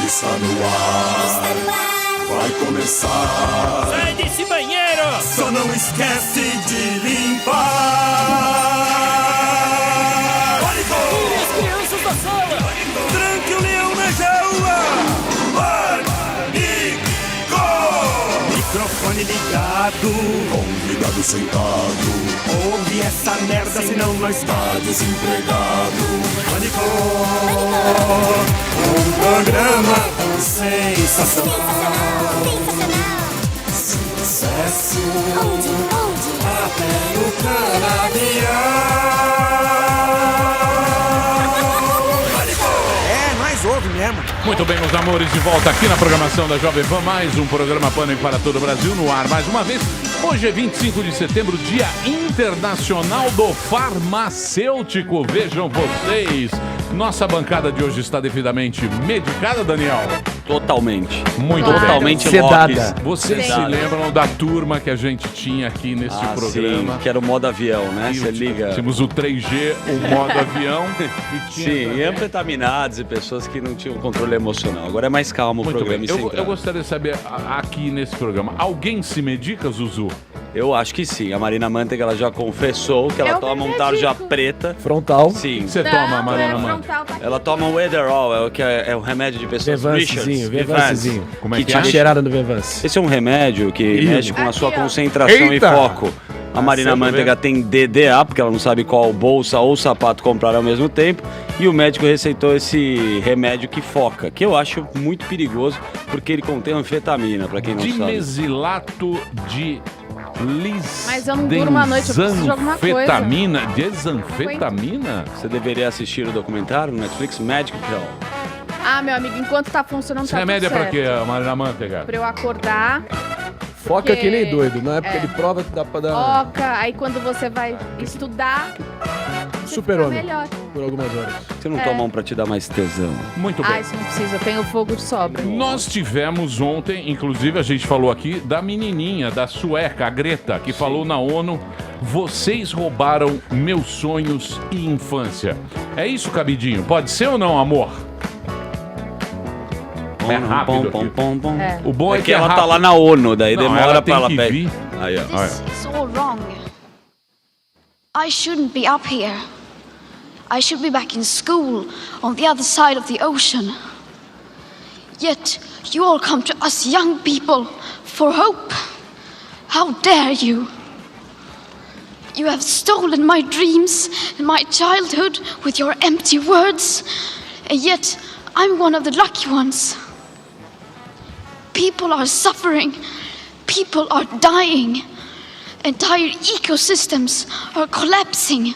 Está no ar. Vai começar. Sai desse banheiro! Só não esquece de limpar. Pânico! Tire as crianças da sala! Tranque o leão na jaula. Pânico! Microfone ligado. Convidado sentado. Ouve essa merda, senão não está desempregado. Pânico! Um programa tão sensacional. Sucesso até no canavial. É, nós ouve mesmo. Muito bem, meus amores, de volta aqui na programação da Jovem Pan, mais um programa Pânico para todo o Brasil no ar, mais uma vez. Hoje é 25 de setembro, Dia Internacional do Farmacêutico. Vejam vocês, nossa bancada de hoje está devidamente medicada, Daniel? Totalmente. Muito Totalmente bem. sedada. Vocês se lembram da turma que a gente tinha aqui nesse programa? Sim, que era o modo avião, né? Você liga. Tínhamos o 3G, o modo avião. E tinha Sim, e ampetaminados e pessoas que não tinham controle emocional. Agora é mais calmo o Muito programa bem. e Eu gostaria de saber aqui nesse programa, alguém se medica, Zuzu? Eu acho que sim. A Marina Manteiga, ela já confessou que ela toma um tarja preta. Frontal. Sim. Você toma, Marina Manteiga? Ela toma o Ederol, é o remédio de pessoas Vevancezinho. Como é que A é? cheirada do Vevance. Esse é um remédio que mexe com a sua concentração Eita! e foco. A Marina Manteiga tem DDA, porque ela não sabe qual bolsa ou sapato comprar ao mesmo tempo. E o médico receitou esse remédio que foca, que eu acho muito perigoso, porque ele contém anfetamina, pra quem não sabe. Dimesilato de Mas eu não durmo à noite, eu preciso de alguma coisa. Desanfetamina? Desanfetamina? Você deveria assistir o documentário no Netflix Magic Pill. Ah, meu amigo, enquanto tá funcionando, Esse tá remédio é tudo pra certo. quê, Marina Manteiga? Pra eu acordar, Foca que nem doido. Na época de prova dá pra dar foca, aí quando você vai estudar, você super-homem fica melhor. por algumas horas. Você não toma um pra te dar mais tesão? Muito bem. Ah, isso não precisa, eu tenho fogo de sobra. Nós tivemos ontem, inclusive a gente falou aqui, da menininha, da sueca, a Greta, que falou na ONU: vocês roubaram meus sonhos e infância. É isso, Cabidinho? Pode ser ou não, amor? É rápido aqui. É. O bom é, que ela rápido. tá lá na ONU, daí Não, demora ela pra tem ela que pegar. vir. Aí, ó. This is all wrong. I shouldn't be up here. I should be back in school on the other side of the ocean. Yet you all come to us young people for hope. How dare you? You have stolen my dreams and my childhood with your empty words. And yet I'm one of the lucky ones. People are suffering. People are dying. Entire ecosystems are collapsing.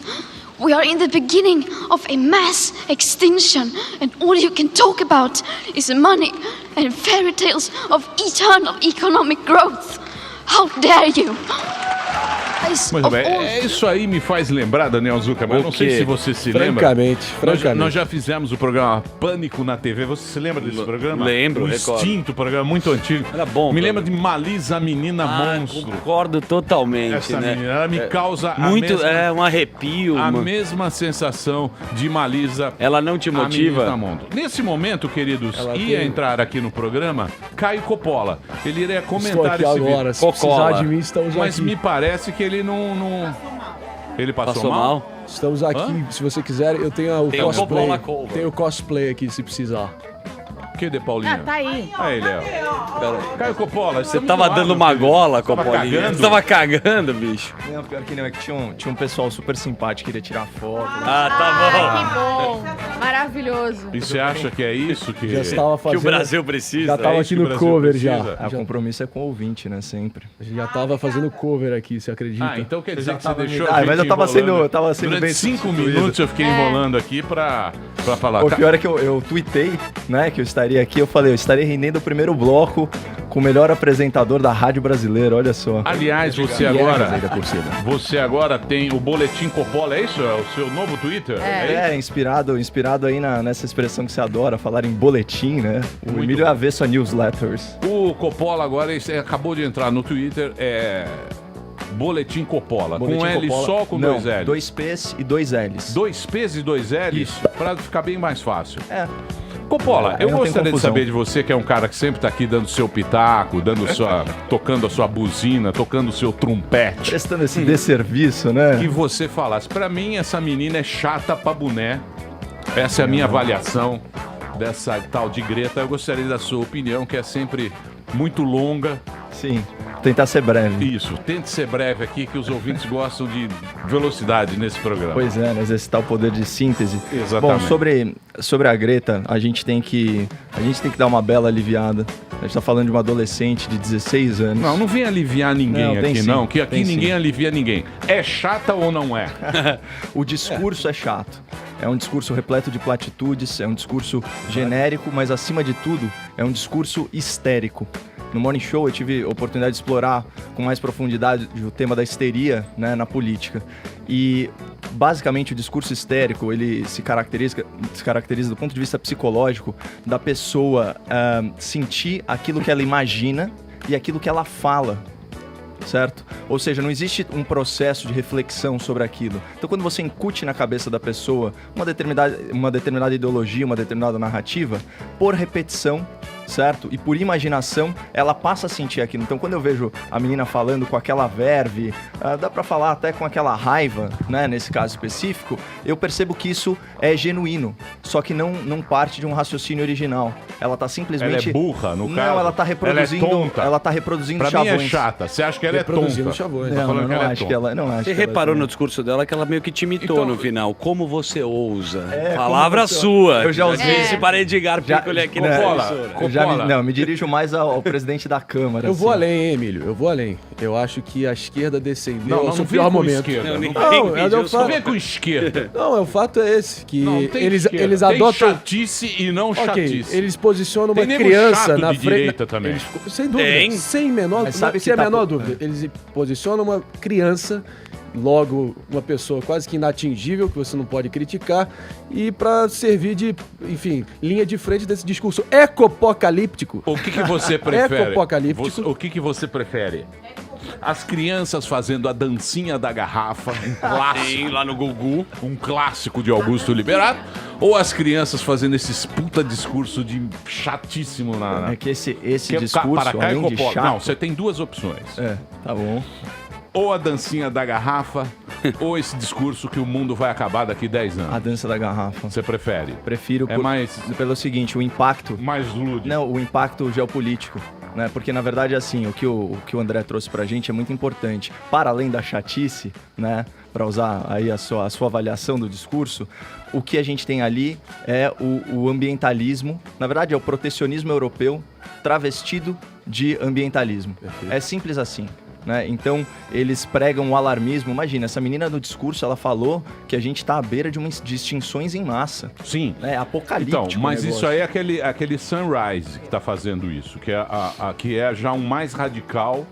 We are in the beginning of a mass extinction, and all you can talk about is money and fairy tales of eternal economic growth. How dare you? Muito bem, isso aí me faz lembrar, Daniel Zuckerman, eu não sei se você se lembra. Francamente. Nós já fizemos o programa Pânico na TV, você se lembra desse programa? Lembro, o recordo. extinto programa, muito antigo. Era bom. Me lembra de Malisa, a menina monstro. Concordo totalmente, Essa né? menina, ela me causa muito, a um arrepio. mesma sensação de Malisa. Ela não te motiva? A menina monstro. Nesse momento, queridos, Ela ia tem- entrar aqui no programa Caio Coppola. Ele iria Estou comentar aqui esse agora. vídeo. Se precisar de mim, estamos Mas aqui. me parece que ele não... Ele passou mal? Estamos aqui, se você quiser, eu tenho o Tem o cosplay. Coppola Cover. Tenho o cosplay aqui, se precisar. Que de Paulinho? Ah, tá aí. Aí, Léo. Caio Coppola, Você tava dando uma gola, Coppolinha. cagando? Você tava cagando, bicho. Não, pior que não, é que tinha um pessoal super simpático que queria tirar foto. Ah, tá Ai, que bom. Maravilhoso. E você acha que é isso que... Já estava Que fazendo. o Brasil precisa. Já tava é aqui que o no Brasil cover precisa. já. O compromisso é com o ouvinte, né? Sempre. Já tava fazendo cover aqui, você acredita? Ah, então quer dizer já que você tava deixou me- a gente mas eu tava enrolando. sendo Durante bem 5 substituído. minutos eu fiquei enrolando aqui pra falar. O pior é que eu tuitei, né, que eu estaria aqui. Eu falei, eu estarei rendendo o primeiro bloco com o melhor apresentador da rádio brasileira, olha só. Aliás, você Ainda agora, por cima. você agora tem o Boletim Coppola, é isso? É o seu novo Twitter? É, inspirado aí nessa expressão que você adora, falar em boletim, né? O Muito Emílio bom. Avesso a newsletters. O Coppola agora acabou de entrar no Twitter, Boletim Coppola. Com Boletim L Coppola. só ou com Não, 2 L's? 2 P's e 2 L's. 2 P's e 2 L's? Isso. Pra ficar bem mais fácil. É. Coppola, eu não tem gostaria de confusão. saber de você, que é um cara que sempre tá aqui dando seu pitaco, tocando a sua buzina, tocando o seu trompete. Prestando esse desserviço, né? Que você falasse. Pra mim, essa menina é chata pra boné. Essa é a minha avaliação dessa tal de Greta. Eu gostaria da sua opinião, que é sempre muito longa. Sim, tentar ser breve. Isso, tente ser breve aqui, que os ouvintes gostam de velocidade nesse programa. Pois é, né? Exercitar o poder de síntese. Exatamente. Bom, sobre a Greta, a gente tem que dar uma bela aliviada. A gente tá falando de uma adolescente de 16 anos. Não vem aliviar ninguém Não, tem aqui, sim, não. Que aqui tem ninguém sim. alivia ninguém. É chata ou não é? O discurso é chato. É um discurso repleto de platitudes, é um discurso genérico, mas acima de tudo, é um discurso histérico. No Morning Show eu tive a oportunidade de explorar com mais profundidade o tema da histeria, né, na política. E basicamente o discurso histérico, ele se caracteriza do ponto de vista psicológico da pessoa sentir aquilo que ela imagina e aquilo que ela fala. Certo? Ou seja, não existe um processo de reflexão sobre aquilo. Então, quando você incute na cabeça da pessoa uma determinada ideologia, uma determinada narrativa, por repetição, certo? E por imaginação, ela passa a sentir aquilo. Então, quando eu vejo a menina falando com aquela verve, dá pra falar até com aquela raiva, né? Nesse caso específico, eu percebo que isso é genuíno, só que não parte de um raciocínio original. Ela tá simplesmente... Ela é burra, no caso? Não, ela tá reproduzindo... Ela é tonta. Ela tá reproduzindo Pra chavões. mim é chata. Você acha que ela é Reproduzindo tonta? chavões. Tá Não, falando não que ela é acho tonta. que ela... Não acho Você que ela reparou é no discurso dela que ela meio que te imitou Então- no final. Como você ousa? É, Palavra como você- sua. Eu já usei esse para Edgar Piccoli aqui na Coppola, emissora. Eu já Coppola. me dirijo mais ao presidente da Câmara. Eu vou assim. além, hein, Emílio? Eu vou além. Eu acho que a esquerda descendeu ao Não seu vem pior com momento. esquerda. Não, Não, ninguém Não, pediu eu só- não vem com esquerda. Não, o fato é esse, que Não, tem eles esquerda. Tem adotam... chatice e não Ok, chatice. eles posicionam uma Tem nego criança chato na de frente... direita também. Sem dúvida, Tem. sem menor, Mas sabe que sem a tá menor po- dúvida. Eles posicionam uma criança, logo uma pessoa quase que inatingível, que você não pode criticar, e para servir de, enfim, linha de frente desse discurso ecopocalíptico. O que você prefere? Ecopocalíptico. O que você prefere? As crianças fazendo a dancinha da garrafa, um clássico. Sim, lá no Gugu. Um clássico de Augusto Liberato, ou as crianças fazendo esses puta discurso de chatíssimo na... É que esse que é discurso, para cá e além de Coppola. chato... Não, você tem duas opções. É, tá bom. Ou a dancinha da garrafa, ou esse discurso que o mundo vai acabar daqui 10 A anos. dança da garrafa. Você prefere? Prefiro É mais- pelo seguinte, o impacto... Mais lúdico. Não, o impacto geopolítico, né? Porque, na verdade, assim, o que o André trouxe pra gente é muito importante. Para além da chatice, né? Para usar aí a sua avaliação do discurso, o que a gente tem ali é o ambientalismo. Na verdade, é o protecionismo europeu travestido de ambientalismo. É simples assim. Né? Então, eles pregam o alarmismo. Imagina, essa menina no discurso, ela falou que a gente está à beira de extinções em massa. Sim. É apocalíptico. Então, mas o isso negócio. aí é aquele Sunrise que está fazendo isso, que é já um mais radical,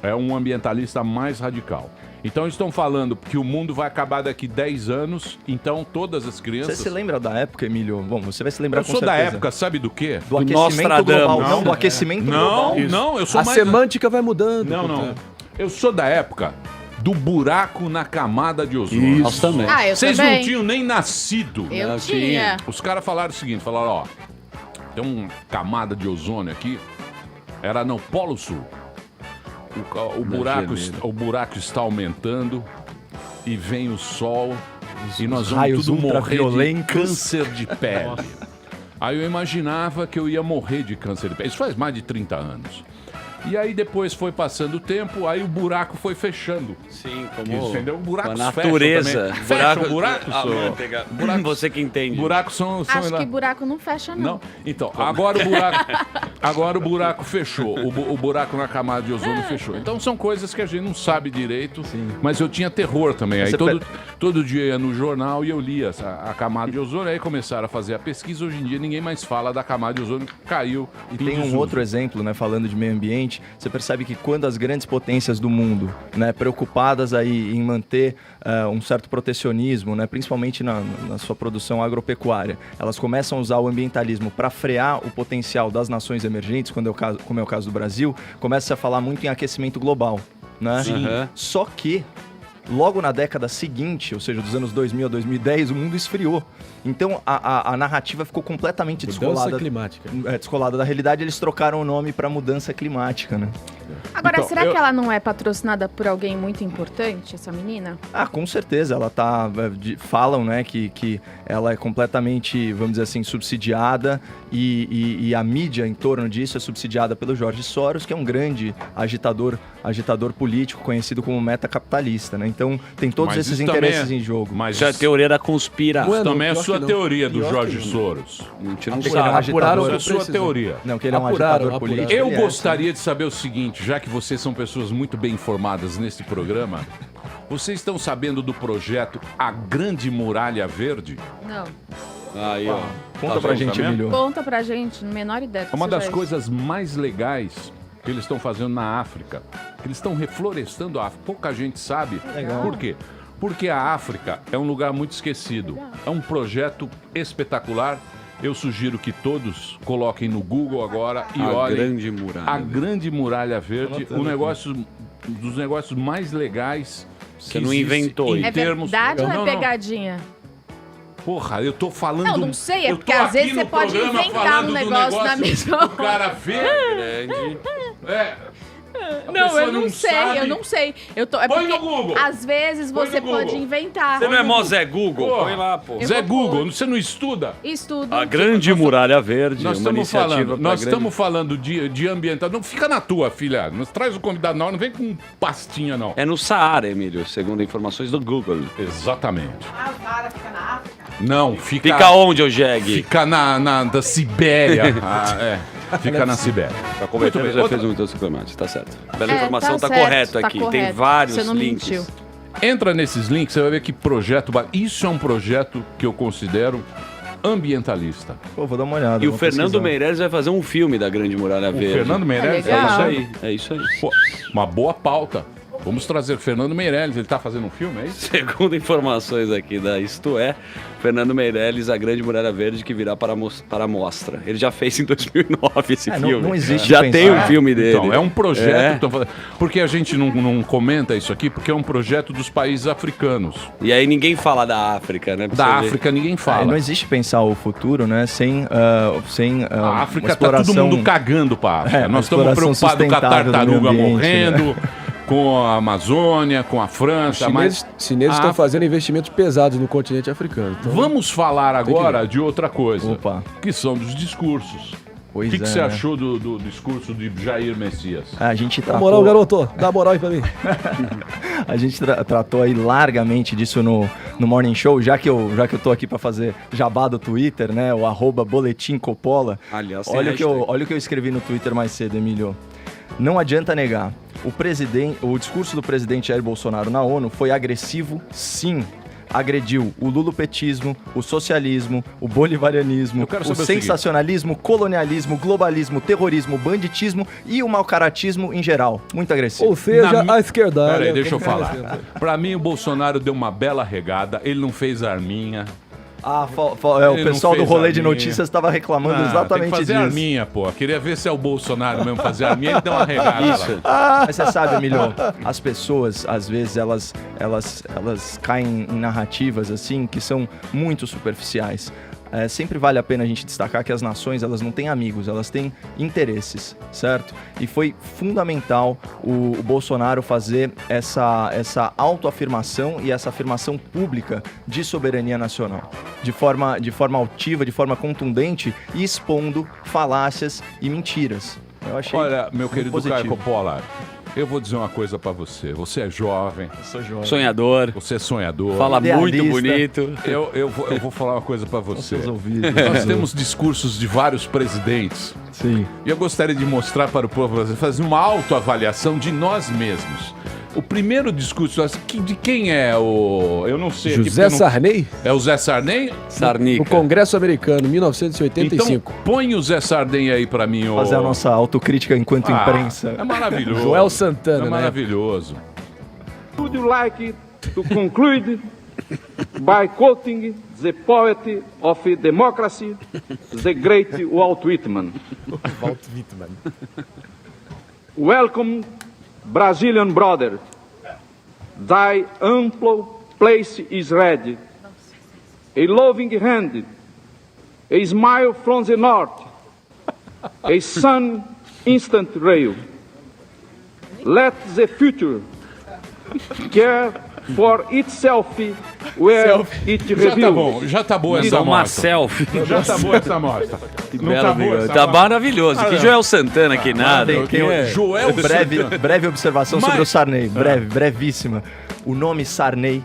é um ambientalista mais radical. Então eles estão falando que o mundo vai acabar daqui 10 anos, então todas as crianças... Você se lembra da época, Emílio? Bom, você vai se lembrar Eu com sou da certeza. época, sabe do quê? Do aquecimento Nostradamus. global. Não, do aquecimento global. Não, eu sou A mais... semântica vai mudando. Não, não. portanto. Eu sou da época do buraco na camada de ozônio. Nós também. Ah, eu Vocês também. não tinham nem nascido. Eu Não tinha. Os caras falaram o seguinte, falaram, ó, tem uma camada de ozônio aqui, era no Polo Sul. O buraco está aumentando e vem o sol e nós vamos raios tudo morrer de ultraviolentos. câncer de pele. Aí eu imaginava que eu ia morrer de câncer de pele. Isso faz mais de 30 anos. E aí depois foi passando o tempo, aí o buraco foi fechando. Sim, Entendeu? Buracos a natureza. fecham também. Fecham buracos, Ah, só. manteiga. Buracos- Você que entende. Buracos são Acho que buraco não fecha, não. não. Então, agora o buraco fechou. O buraco na camada de ozônio fechou. Então são coisas que a gente não sabe direito. Mas eu tinha terror também. Aí Você todo dia eu ia no jornal e eu lia a camada de ozônio. Aí começaram a fazer a pesquisa. Hoje em dia ninguém mais fala da camada de ozônio que caiu. E tem um outro exemplo, né, falando de meio ambiente, você percebe que quando as grandes potências do mundo, né, preocupadas aí em manter um certo protecionismo, né, principalmente na sua produção agropecuária, elas começam a usar o ambientalismo para frear o potencial das nações emergentes, como é o caso do Brasil, começa a falar muito em aquecimento global, né? Sim. Só que Logo na década seguinte, ou seja, dos anos 2000 a 2010, o mundo esfriou. Então a narrativa ficou completamente Mudança climática. Descolada da realidade. Eles trocaram o nome para mudança climática, né? Agora, Então, será que ela não é patrocinada por alguém muito importante, essa menina? Ah, com certeza. Ela tá... falam, né, que ela é completamente, vamos dizer assim, subsidiada e a mídia em torno disso é subsidiada pelo George Soros, que é um grande agitador político conhecido como metacapitalista, né? Então tem todos Mas esses isso também interesses em jogo. Mas Isso é a teoria da conspiração. isso também é pior sua que não. teoria do Pior Jorge que não. Soros. A gente não Ele é um sabe. Apuraram Isso o é que sua precisam. teoria. Não, que ele é um Apuraram, agitador apuraram. político. Eu ele é. gostaria de saber o seguinte, já que vocês são pessoas muito bem informadas nesse programa, vocês estão sabendo do projeto A Grande Muralha Verde? Não. Aí, ó. Conta Tá pra bom, gente, tá vendo? Emílio. Conta pra gente, menor ideia. É uma das seja coisas mais legais que eles estão fazendo na África. Que eles estão reflorestando a África. Pouca gente sabe. Legal. Por quê? Porque a África é um lugar muito esquecido. É um projeto espetacular. Eu sugiro que todos coloquem no Google agora e A olhem Grande Muralha a Verde. Grande Muralha Verde, um dos negócios mais legais. Você que não existe inventou em isso. É termos... verdade ou Não, é não. pegadinha? Porra, eu tô falando... Não, não sei, é eu porque tô às vezes aqui você no pode programa inventar falando um do negócio na mesma O cara vê... Grande. A Não, pessoa eu não sei, sabe. eu não sei. É Põe porque no Google. às vezes Põe você no Google. pode inventar. Você não é mó Zé Google? Pô. Põe lá, pô. Eu Zé vou Google, pôr. você não estuda? Estudo. A Grande Muralha Verde. Nós uma estamos iniciativa falando, pra nós grande- estamos falando de ambiental. Não fica na tua, filha. Não traz o convidado não vem com pastinha não. É no Saara, Emílio, segundo informações do Google. Exatamente. Não, Fica onde, ô Jeg? Fica na da Sibéria. Fica na Sibéria. Pra converter, Muito você bem. já fez um suplemento, tá certo. Bela É, informação, tá certo, correto tá aqui. Tem correto. vários Você não links. mentiu. Entra nesses links, você vai ver que projeto... Isso é um projeto que eu considero ambientalista. Pô, vou dar uma olhada. E o vou Fernando pesquisar. Meirelles vai fazer um filme da Grande Muralha O Verde. Fernando Meirelles... legal. É isso Ah. aí, é isso aí. Pô, uma boa pauta. Vamos trazer Fernando Meirelles. Ele tá fazendo um filme, é isso? Segundo informações aqui da Isto É, Fernando Meirelles, a Grande Muralha Verde que virá para a mostra. Ele já fez em 2009 esse não- filme. não existe Já pensar. tem um filme dele. Então, é um projeto É. que estão fazendo. Porque a gente não comenta isso aqui, porque é um projeto dos países africanos. E aí ninguém fala da África, né? Pra Da você ver. África ninguém fala. Não existe pensar o futuro, né, sem A África uma tá todo exploração... mundo cagando pra África. É, uma Nós estamos exploração preocupados com a sustentável do tartaruga meio ambiente, morrendo, com a Amazônia, com a França. Chineses a estão África- fazendo investimentos pesados no continente africano. Então, Vamos falar agora de outra coisa, Opa. que são dos discursos. Pois O que é, você né? achou do discurso de Jair Messias? A gente dá tratou, moral, garoto. Dá moral aí pra mim. a gente tratou aí largamente disso no Morning Show, já que eu tô aqui pra fazer jabá do Twitter, né? O @boletim Coppola. Aliás, tem Olha hashtag. olha o que eu escrevi no Twitter mais cedo, Emílio. Não adianta negar. O discurso do presidente Jair Bolsonaro na ONU foi agressivo, sim. Agrediu o lulopetismo, o socialismo, o bolivarianismo, Eu quero o saber o seguinte. sensacionalismo, colonialismo, globalismo, terrorismo, banditismo e o malcaratismo em geral. Muito agressivo. Ou seja, Na- a esquerda. Peraí, deixa eu falar. Pra mim, o Bolsonaro deu uma bela regada. Ele não fez arminha. O Ele não pessoal do fez rolê de arminha. notícias estava reclamando Tem exatamente que fazer disso. arminha, pô. Queria ver se é o Bolsonaro mesmo fazer arminha. Ele deu uma regada lá. Mas você sabe, Emílio, as pessoas, às vezes, elas caem em narrativas, assim, que são muito superficiais. Sempre vale a pena a gente destacar que as nações, elas não têm amigos, elas têm interesses, certo? E foi fundamental o Bolsonaro fazer essa autoafirmação e essa afirmação pública de soberania nacional, de forma altiva, de forma contundente e expondo falácias e mentiras. Eu achei Olha, meu muito querido Caio positivo. Coppola, eu vou dizer uma coisa pra você. Você é jovem, Sou jovem. Sonhador, você é sonhador. fala Idealista. muito bonito. Eu vou falar uma coisa pra você. Seus ouvidos. Nós temos discursos de vários presidentes. Sim. E eu gostaria de mostrar para o povo brasileiro, fazer uma autoavaliação de nós mesmos. O primeiro discurso, de quem é o... Eu não sei. aqui José porque eu não- Sarney, É o Zé Sarney? Sarnica. no Congresso Americano, Então 1985. põe o Zé Sarney aí pra mim. Fazer a nossa autocrítica enquanto imprensa. É maravilhoso. Joel Santana, É né? maravilhoso. Would you like to conclude by quoting the poet of democracy, the great Walt Whitman? Walt Whitman. Welcome, Brazilian brother. thy ample place is ready. A loving hand, a smile from the north, a sun instant rail. Let the future care for itself where it reveals. Já tá boa essa Uma amostra. selfie. Já tá boa essa amostra. Não tá boa essa Tá amostra. maravilhoso. Que Joel Santana que nada. Joel Santana. Breve observação sobre Mas- o Sarney, brevíssima. O nome Sarney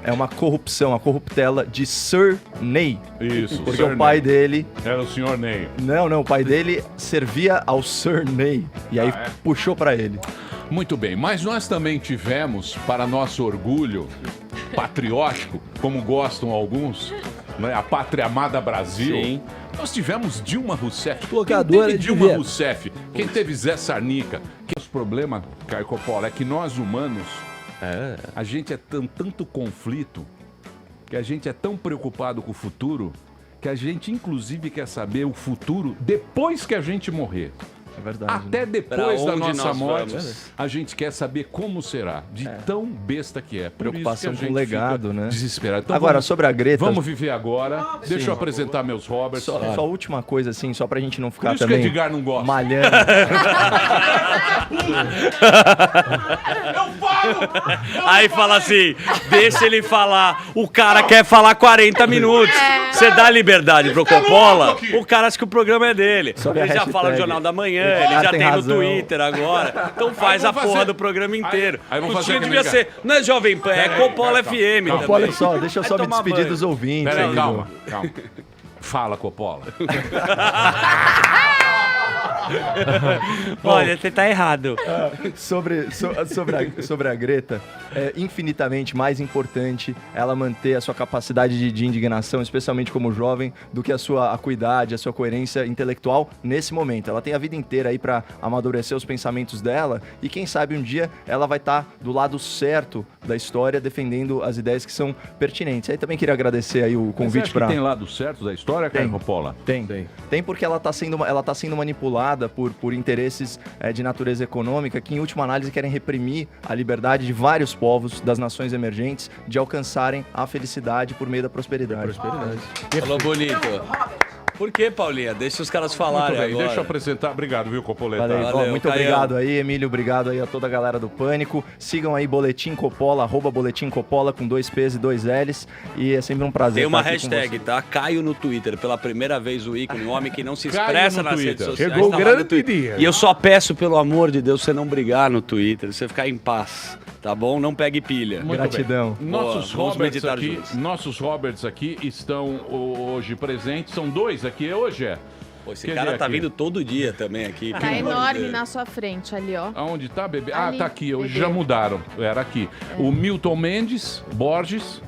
é uma corrupção, a corruptela de Sir Ney. Isso, Porque Sir o pai Ney. dele... Era o senhor Ney. Não, o pai dele servia ao Sir Ney. E aí puxou pra ele. Muito bem, mas nós também tivemos, para nosso orgulho patriótico, como gostam alguns, né, a pátria amada Brasil, Sim. nós tivemos Dilma Rousseff. Colocadora Quem teve de Dilma ver. Rousseff? Quem teve Zé Sarnica? O problema, Caio Coppola, é que nós humanos, a gente é tanto conflito, que a gente é tão preocupado com o futuro, que a gente inclusive quer saber o futuro depois que a gente morrer. É verdade. Até depois Pra da onde nossa nós morte, vamos? a gente quer saber como será. De tão besta que é. Por Preocupação isso que a com o gente legado, fica né? desesperado. Então Agora, sobre a Greta... Vamos viver agora. Deixa eu apresentar meus Roberts. Só a última coisa, assim, só pra gente não Por ficar isso também que Edgar não gosta. malhando. Aí fala assim, deixa ele falar. O cara quer falar 40 minutos. Você dá liberdade pro Coppola, o cara acha que o programa é dele. Sobe a Ele já hashtag. fala no Jornal da Manhã, O ele cara já tem tem no razão. Twitter agora. Então faz Aí a vamos porra fazer- do programa inteiro. Aí vamos O fazer tinha que devia nem- ser, não é Jovem Pan, é Pera aí, Coppola calma, FM calma. também. Olha só, deixa eu Vai só me tomar despedir banho. dos ouvintes. Peraí, aí, calma. Fala, Coppola. Olha, você tá errado. Sobre a Greta, é infinitamente mais importante ela manter a sua capacidade de indignação, especialmente como jovem, do que a sua acuidade, a sua coerência intelectual nesse momento. Ela tem a vida inteira aí pra amadurecer os pensamentos dela e quem sabe um dia ela vai estar do lado certo da história, defendendo as ideias que são pertinentes. Aí também queria agradecer aí o Mas você convite acha para... que tem lado certo da história, Caio Tem. Coppola? Tem porque ela tá sendo manipulada por interesses de natureza econômica que, em última análise, querem reprimir a liberdade de vários povos das nações emergentes de alcançarem a felicidade por meio da prosperidade. Falou bonito. Por que, Paulinha? Deixa os caras Muito falarem bem, agora. deixa eu apresentar. Obrigado, viu, Copoleta? Valeu, Valeu, muito Caião. obrigado aí, Emílio. Obrigado aí a toda a galera do Pânico. Sigam aí Boletim Coppola, @Boletim Coppola com 2 P's e 2 L's. E é sempre um prazer Tem uma estar aqui com hashtag, vocês. tá? Caio no Twitter. Pela primeira vez o ícone, um homem que não se Caio expressa no nas Twitter. redes sociais. Chegou o tá lá grande no Twitter. dia. E eu só peço, pelo amor de Deus, você não brigar no Twitter, você ficar em paz, tá bom? Não pegue pilha. Muito Gratidão. bem. Nossos Boa, vamos Roberts meditar aqui, juntos. nossos Roberts aqui estão hoje presentes. São 2 aqui hoje, é? Pô, esse Quer cara ver tá aqui? vindo todo dia também aqui. Tá pelo amor de enorme Deus. na sua frente ali, ó. Aonde tá, bebê? Ali, Tá aqui. Hoje bebê. já mudaram. Era aqui. O Milton Mendes Borges,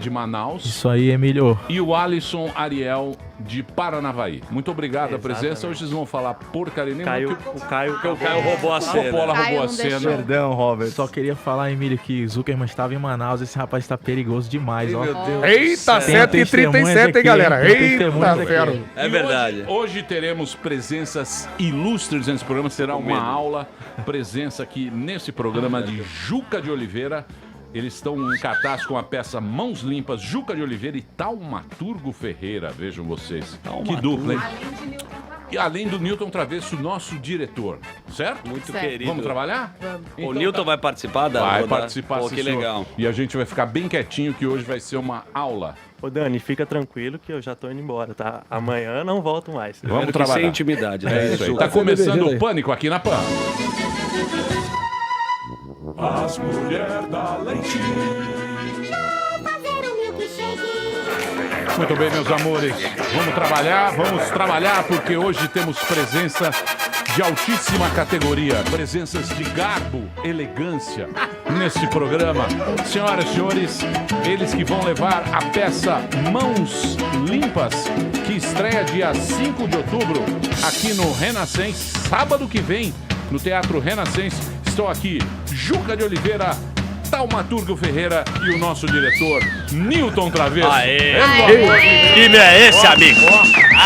de Manaus. Isso aí, Emílio. E o Alisson Ariel, de Paranavaí. Muito obrigado a presença. Hoje vocês vão falar porcaria nenhuma. O Caio. Porque o Caio roubou a O cena. Coppola Caio roubou a não cena. deixou. Perdão, Robert. Só queria falar, Emílio, que Zuckerman estava em Manaus. Esse rapaz tá perigoso demais, ó. Eita, Tem 7h37, testemunhas hein, galera? aqui, hein? Tem Eita, testemunhas aqui. fera. É E verdade. Hoje teremos presenças ilustres nesse programa. Será uma medo. aula. Presença aqui nesse programa de Juca de Oliveira. Eles estão em cartaz com a peça Mãos Limpas, Juca de Oliveira e Taumaturgo Ferreira. Vejam vocês. Que dupla, hein? E além do Newton Travesso, nosso diretor. Certo? Muito Certo. querido. Vamos trabalhar? O Newton vai participar da Vai rodada? participar, Pô, sim, que senhor. legal. E a gente vai ficar bem quietinho, que hoje vai ser uma aula. Ô Dani, fica tranquilo que eu já tô indo embora, tá? Amanhã não volto mais. Vamos Quero que trabalhar. sem intimidade, né? É isso aí. Tá começando o Pânico aqui na PAN. As mulheres da leite. Muito bem, meus amores. Vamos trabalhar, porque hoje temos presença de altíssima categoria, presenças de garbo, elegância nesse programa. Senhoras e senhores, eles que vão levar a peça Mãos Limpas, que estreia dia 5 de outubro aqui no Renascença, sábado que vem, no Teatro Renascença. Estão aqui Juca de Oliveira, Taumaturgo Ferreira e o nosso diretor, Newton Travesso. Aê! Pelo amor de Deus. Que time é esse, amigo?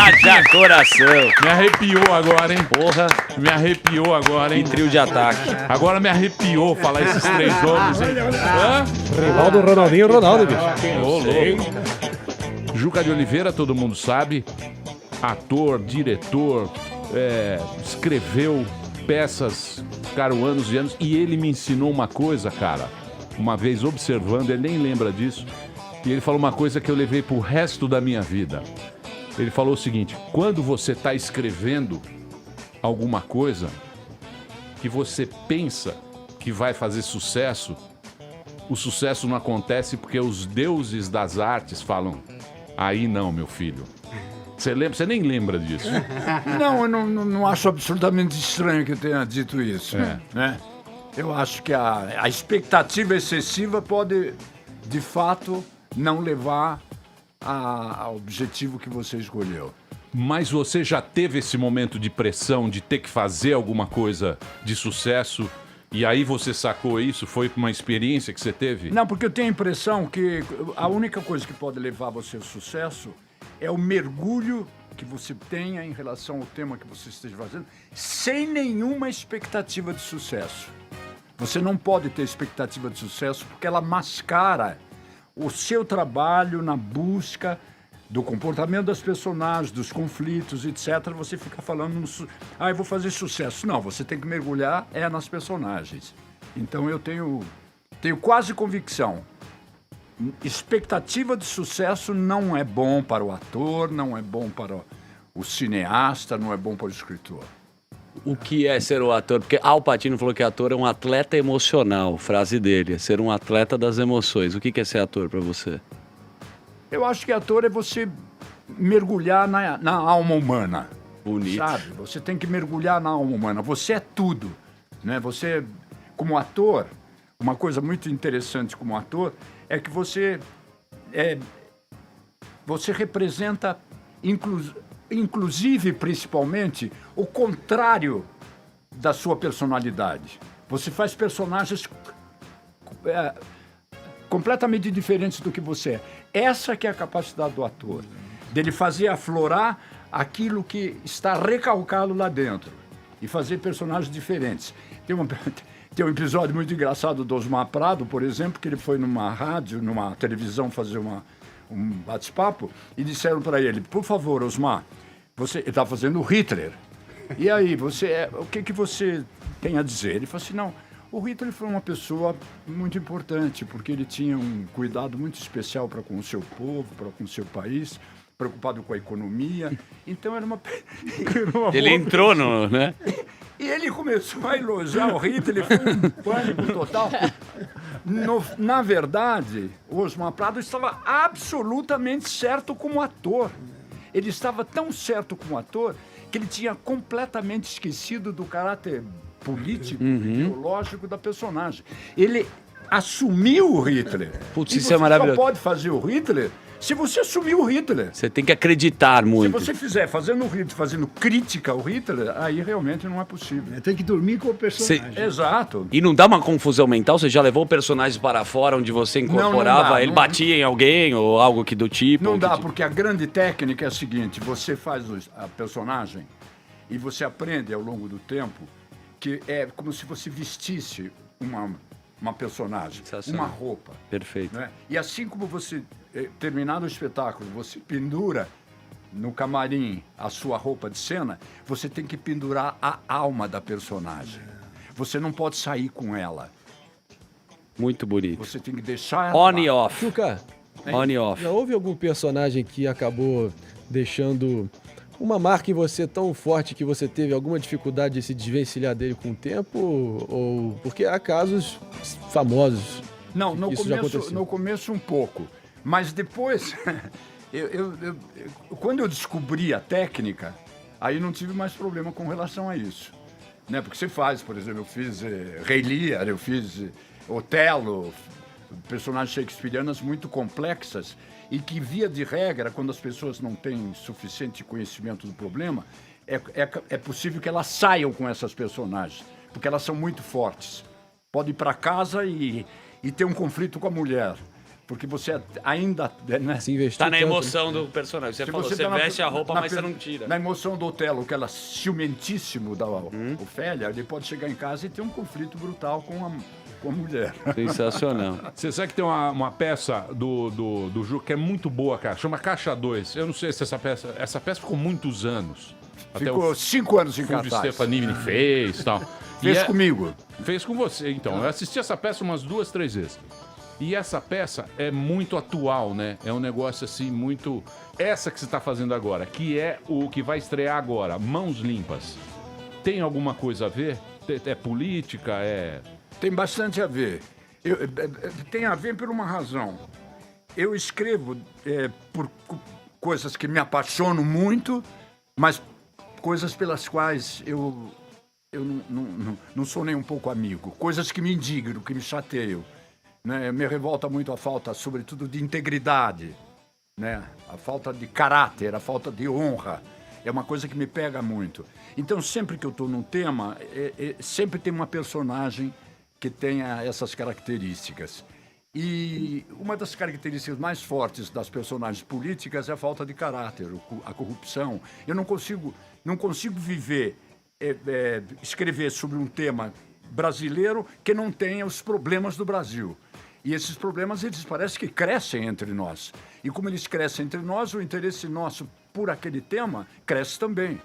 Haja coração. Me arrepiou agora, hein? Porra. Me arrepiou agora, hein? Que trio de ataque. Agora me arrepiou falar esses 3 nomes, hein? Hã? Rival do Ronaldinho e Ronaldo, bicho. Ô, louco. Juca de Oliveira, todo mundo sabe. Ator, diretor, escreveu peças, ficaram anos e anos. E ele me ensinou uma coisa, cara. Uma vez observando, ele nem lembra disso. E ele falou uma coisa que eu levei pro resto da minha vida. Ele falou o seguinte: quando você tá escrevendo alguma coisa que você pensa que vai fazer sucesso, o sucesso não acontece porque os deuses das artes falam: aí não, meu filho. Você lembra? Você nem lembra disso. Não, eu não acho absolutamente estranho que eu tenha dito isso. Né? Eu acho que a expectativa excessiva pode, de fato, não levar ao objetivo que você escolheu. Mas você já teve esse momento de pressão, de ter que fazer alguma coisa de sucesso, e aí você sacou isso? Foi uma experiência que você teve? Não, porque eu tenho a impressão que a única coisa que pode levar você ao sucesso é o mergulho que você tenha em relação ao tema que você esteja fazendo, sem nenhuma expectativa de sucesso. Você não pode ter expectativa de sucesso porque ela mascara o seu trabalho na busca do comportamento das personagens, dos conflitos, etc. Você fica falando, eu vou fazer sucesso. Não, você tem que mergulhar nas personagens. Então eu tenho quase convicção. Expectativa de sucesso não é bom para o ator, não é bom para o cineasta, não é bom para o escritor. O que é ser um ator? Porque Al Pacino falou que ator é um atleta emocional, frase dele, é ser um atleta das emoções. O que é ser ator para você? Eu acho que ator é você mergulhar na alma humana. Bonito. Sabe? Você tem que mergulhar na alma humana. Você é tudo, né? Você, como ator, uma coisa muito interessante como ator é que você representa, inclusive, principalmente, o contrário da sua personalidade. Você faz personagens completamente diferentes do que você é. Essa que é a capacidade do ator, dele fazer aflorar aquilo que está recalcado lá dentro e fazer personagens diferentes. Tem um episódio muito engraçado do Osmar Prado, por exemplo, que ele foi numa rádio, numa televisão fazer um bate-papo e disseram para ele: por favor, Osmar, você está fazendo o Hitler. E aí, o que você tem a dizer? Ele falou assim: não, o Hitler foi uma pessoa muito importante, porque ele tinha um cuidado muito especial para com o seu povo, para com o seu país, preocupado com a economia. Então era uma ele entrou no, né? E ele começou a elogiar o Hitler, foi um pânico total. Na verdade, o Osmar Prado estava absolutamente certo como ator. Ele estava tão certo como ator que ele tinha completamente esquecido do caráter político, ideológico da personagem. Ele assumiu o Hitler. Putz, e isso você é maravilhoso. só pode fazer o Hitler se você assumir o Hitler. Você tem que acreditar muito. Se você fizer fazendo o Hitler, fazendo crítica ao Hitler, aí realmente não é possível. Tem que dormir com o personagem. Exato. E não dá uma confusão mental? Você já levou o personagem para fora, onde você incorporava, não dá, ele batia em alguém ou algo que do tipo? Não dá, porque a grande técnica é a seguinte: você faz a personagem e você aprende ao longo do tempo que é como se você vestisse uma personagem, uma roupa. Perfeito. Né? E assim como você, terminado o espetáculo, você pendura no camarim a sua roupa de cena, você tem que pendurar a alma da personagem. Você não pode sair com ela. Muito bonito. Você tem que deixar ela On lá. e off. Chuca, On e off. já houve algum personagem que acabou deixando uma marca em você tão forte que você teve alguma dificuldade de se desvencilhar dele com o tempo? Ou porque há casos famosos? Não, Isso no começo um pouco. Mas depois, quando eu descobri a técnica, aí não tive mais problema com relação a isso. Né? Porque você faz, por exemplo, eu fiz Rei Lear, eu fiz Otelo, personagens shakespearianas muito complexas e que, via de regra, quando as pessoas não têm suficiente conhecimento do problema, é possível que elas saiam com essas personagens, porque elas são muito fortes. Pode ir para casa e ter um conflito com a mulher. Porque você ainda... Né? Se investir Tá na tanto, emoção do personagem. Você Se falou, você tá veste a roupa, mas você não na tira. emoção do Otelo, que ela ciumentíssimo da Ofélia, ele pode chegar em casa e ter um conflito brutal com a mulher. Sensacional. Você sabe que tem uma peça do Ju que é muito boa, cara. Chama Caixa 2. Eu não sei se essa peça ficou muitos anos. Ficou 5 anos em Fulvio cartaz. Stefanini fez e tal. Fez comigo. Fez com você, então. Eu assisti essa peça umas 2, 3 vezes. E essa peça é muito atual, né? É um negócio assim muito... Essa que você está fazendo agora, que é o que vai estrear agora, Mãos Limpas. Tem alguma coisa a ver? É política? Tem bastante a ver. Tem a ver por uma razão. Eu escrevo por coisas que me apaixonam muito, mas coisas pelas quais eu não sou nem um pouco amigo. Coisas que me indignam, que me chateiam. Né? Me revolta muito a falta, sobretudo, de integridade, né? A falta de caráter, a falta de honra. É uma coisa que me pega muito. Então, sempre que eu estou num tema, sempre tem uma personagem que tenha essas características. E uma das características mais fortes das personagens políticas é a falta de caráter, a corrupção. Eu não consigo viver, escrever sobre um tema brasileiro que não tenha os problemas do Brasil. E esses problemas, eles parecem que crescem entre nós. E como eles crescem entre nós, o interesse nosso por aquele tema cresce também.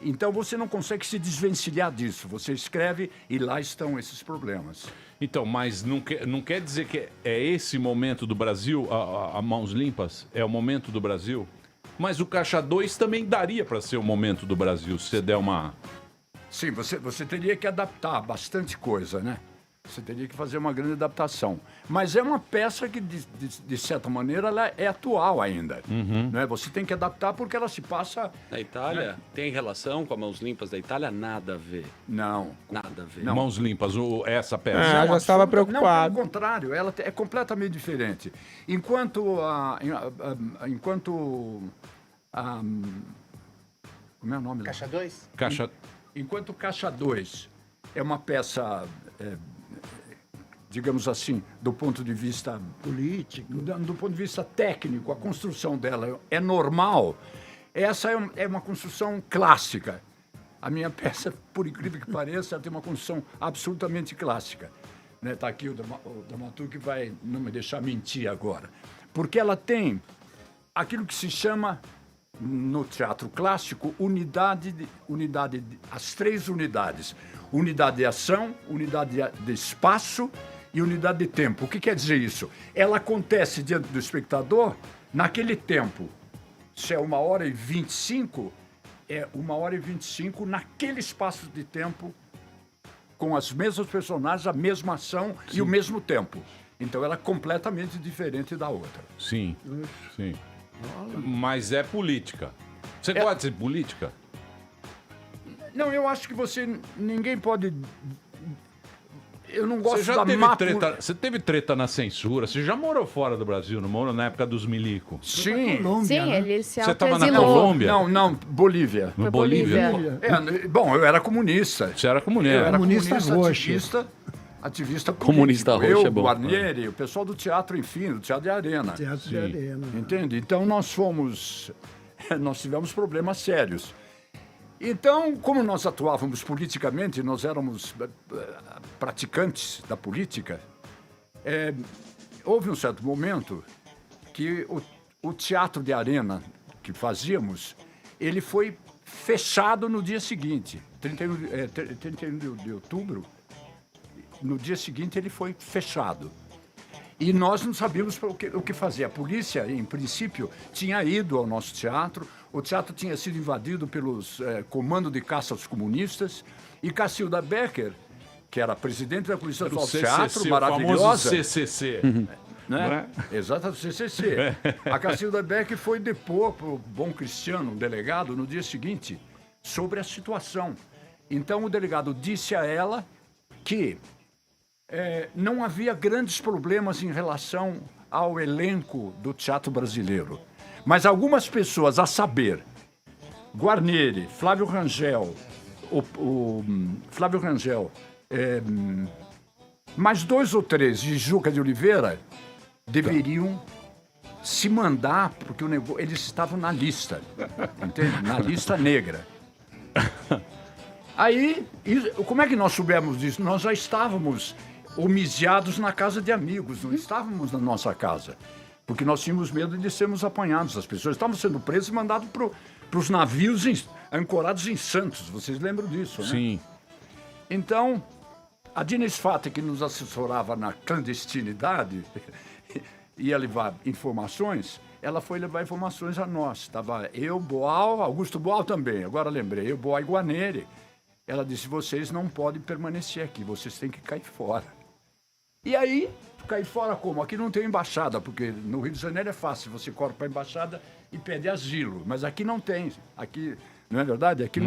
Então você não consegue se desvencilhar disso. Você escreve e lá estão esses problemas. Então, mas não quer dizer que é esse momento do Brasil, a Mãos Limpas, é o momento do Brasil? Mas o Caixa 2 também daria para ser o momento do Brasil, se você der uma... Sim, você teria que adaptar bastante coisa, né? Você teria que fazer uma grande adaptação. Mas é uma peça que, de certa maneira, ela é atual ainda. Né? Você tem que adaptar porque ela se passa... Na Itália, tem relação com a Mãos Limpas da Itália? Nada a ver. Não. Nada a ver. Não. Mãos Limpas, essa peça. Ah, já estava preocupado. Não, pelo contrário, ela é completamente diferente. Enquanto como é o nome? Caixa 2? Enquanto Caixa 2 é uma peça, digamos assim, do ponto de vista político, do ponto de vista técnico, a construção dela é normal, essa é uma construção clássica. A minha peça, por incrível que pareça, ela tem uma construção absolutamente clássica. Está aqui o Dramaturgo que vai não me deixar mentir agora. Porque ela tem aquilo que se chama, no teatro clássico, as 3 unidades. Unidade de ação, unidade de espaço e unidade de tempo. O que quer dizer isso? Ela acontece diante do espectador naquele tempo. Se é 1h25, é 1h25 naquele espaço de tempo, com as mesmas personagens, a mesma ação e o mesmo tempo. Então ela é completamente diferente da outra. Sim, sim. Mas é política. Você gosta de política? Não, eu acho que ninguém pode... Eu não gosto Você já teve treta, você teve treta na censura? Você já morou fora do Brasil, não morou na época dos milico? Sim. Sim, ele se Você estava na autoexilou. Colômbia? Não, Bolívia. No Bolívia? Bom, eu era comunista. Você era comunista? Eu era Comunista roxo. Ativista político. Comunista roxo é bom. Guarnieri, o pessoal do teatro, enfim, do Teatro de Arena. Teatro de Arena. Entende? Então nós tivemos problemas sérios. Então, como nós atuávamos politicamente, nós éramos praticantes da política, houve um certo momento que o Teatro de Arena que fazíamos, ele foi fechado no dia seguinte, 31 de outubro, no dia seguinte ele foi fechado. E nós não sabíamos o que fazer. A polícia, em princípio, tinha ido ao nosso teatro. O teatro tinha sido invadido pelos comandos de caça aos comunistas. E Cacilda Becker, que era presidente da Comissão do Teatro, maravilhosa. O famoso CCC. Né? Exato, do CCC. A Cacilda Becker foi depor para o Bom Cristiano, um delegado, no dia seguinte, sobre a situação. Então, o delegado disse a ela que não havia grandes problemas em relação ao elenco do teatro brasileiro. Mas algumas pessoas, a saber, Guarnieri, Flávio Rangel, mais 2 ou 3 de Juca de Oliveira, deveriam se mandar, porque eles estavam na lista, entende? Na lista negra. Aí, como é que nós soubemos disso? Nós já estávamos homiciados na casa de amigos, não estávamos na nossa casa. Porque nós tínhamos medo de sermos apanhados. As pessoas estavam sendo presas e mandadas para os navios ancorados em Santos. Vocês lembram disso, né? Sim. Então, a Dines Fata, que nos assessorava na clandestinidade, ia levar informações, ela foi levar informações a nós. Estava eu, Boal, Augusto Boal também, agora lembrei, eu, Boal e Guarneri. Ela disse, vocês não podem permanecer aqui, vocês têm que cair fora. E aí, cair fora como? Aqui não tem embaixada, porque no Rio de Janeiro é fácil, você corre para a embaixada e pede asilo, mas aqui não tem. Aqui, não é verdade? Aqui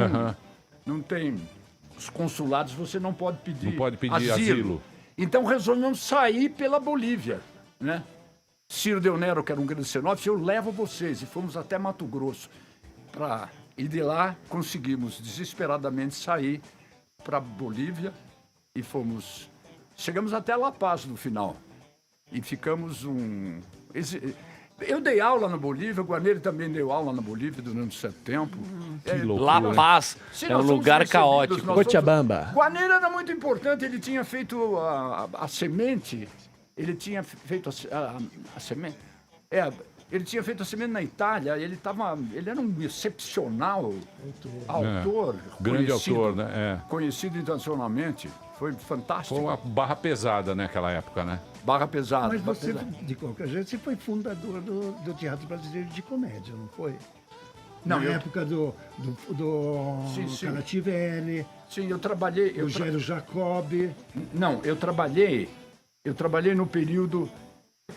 não tem. Os consulados você não pode pedir, asilo. Então resolvemos sair pela Bolívia, né? Ciro Del Nero, que era um grande cenógrafo, eu levo vocês. E fomos até Mato Grosso. E de lá conseguimos desesperadamente sair para Bolívia e chegamos até La Paz no final. E ficamos Eu dei aula na Bolívia, o Guarneri também deu aula na Bolívia durante um certo tempo. La Paz é um lugar caótico. Cochabamba. Guarneri era muito importante, ele tinha feito a semente, ele tinha feito a semente. Ele tinha feito a semente na Itália, ele era um excepcional autor. Grande autor, né? Conhecido internacionalmente. Foi fantástico. Foi uma barra pesada naquela época, né? Barra pesada. Mas você, de qualquer jeito, você foi fundador do Teatro Brasileiro de Comédia, não foi? Não, Na época do Canativelli. Sim, eu trabalhei... Do Gélio Jacob. Não, eu trabalhei no período...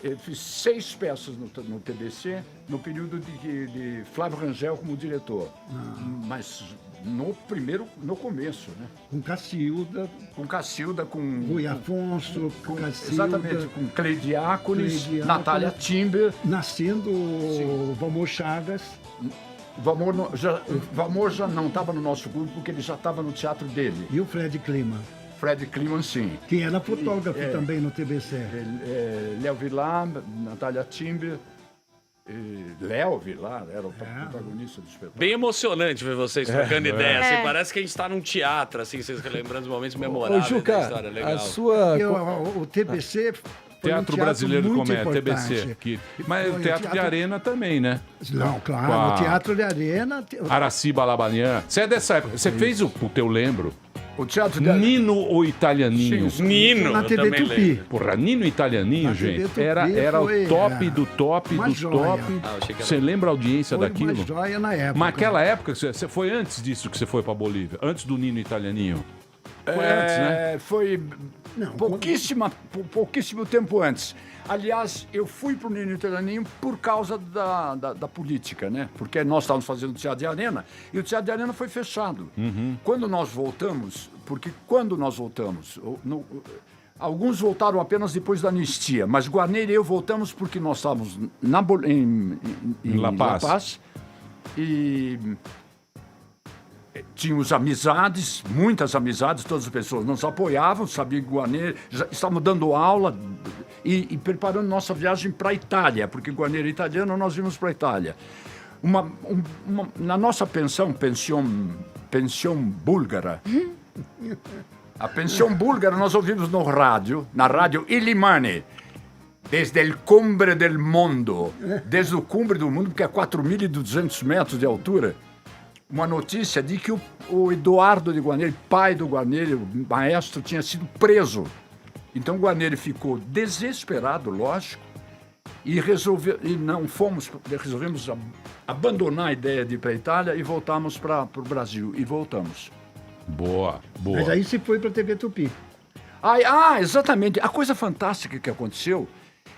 Eu fiz 6 peças no TBC, no período de Flávio Rangel como diretor. Mas no começo, né? Com Cacilda. Com Cacilda, com... Rui Afonso, com Cacilda. Exatamente, com Cleidiáconis, Natália Timber. Nascendo o Valmor Chagas. Valmor já não estava no nosso grupo, porque ele já estava no teatro dele. E o Fred Kliman. Fred Kliman, sim. Que era fotógrafo também no TBC. Léo Vilar, Natália Timber. Léo Vilar era o protagonista do espetáculo. Bem emocionante ver vocês trocando ideia. Assim, parece que a gente está num teatro, assim, vocês relembrando os momentos memoráveis da história. Legal. O TBC... Teatro Brasileiro de Comédia, TBC. Mas o Teatro de Arena também, né? Não, claro. O Teatro de Arena... Araci Balabanian. Você é dessa época. Você fez o teu lembro? O Teatro de Nino ou Italianinho? Sim, Nino. Na TV Tupi. Porra, Nino Italianinho, gente. Era o top do top do top. Você lembra a audiência daquilo? Foi uma joia na época. Mas naquela época, você foi antes disso que você foi pra Bolívia? Antes do Nino Italianinho? Foi antes, né? Foi pouquíssimo tempo antes. Aliás, eu fui para o Nino Italianinho por causa da política, né? Porque nós estávamos fazendo o Teatro de Arena e o Teatro de Arena foi fechado. Quando nós voltamos, alguns voltaram apenas depois da anistia, mas Guarneri e eu voltamos porque nós estávamos em La Paz e... Tínhamos amizades, muitas amizades, todas as pessoas nos apoiavam, sabiam que Guarneri, já estávamos dando aula e preparando nossa viagem para a Itália, porque Guarneri é italiano, nós íamos para a Itália. Na nossa pensão búlgara, a pensão búlgara nós ouvimos na rádio Illimani, desde o cumbre del mundo, desde o cumbre do mundo, porque é 4.200 metros de altura, uma notícia de que o Eduardo de Guarneri, pai do Guarneri, o maestro, tinha sido preso. Então Guarneri ficou desesperado, lógico, e resolvemos abandonar a ideia de ir para a Itália e voltamos para o Brasil. E voltamos. Boa. Mas aí você foi para a TV Tupi. Exatamente. A coisa fantástica que aconteceu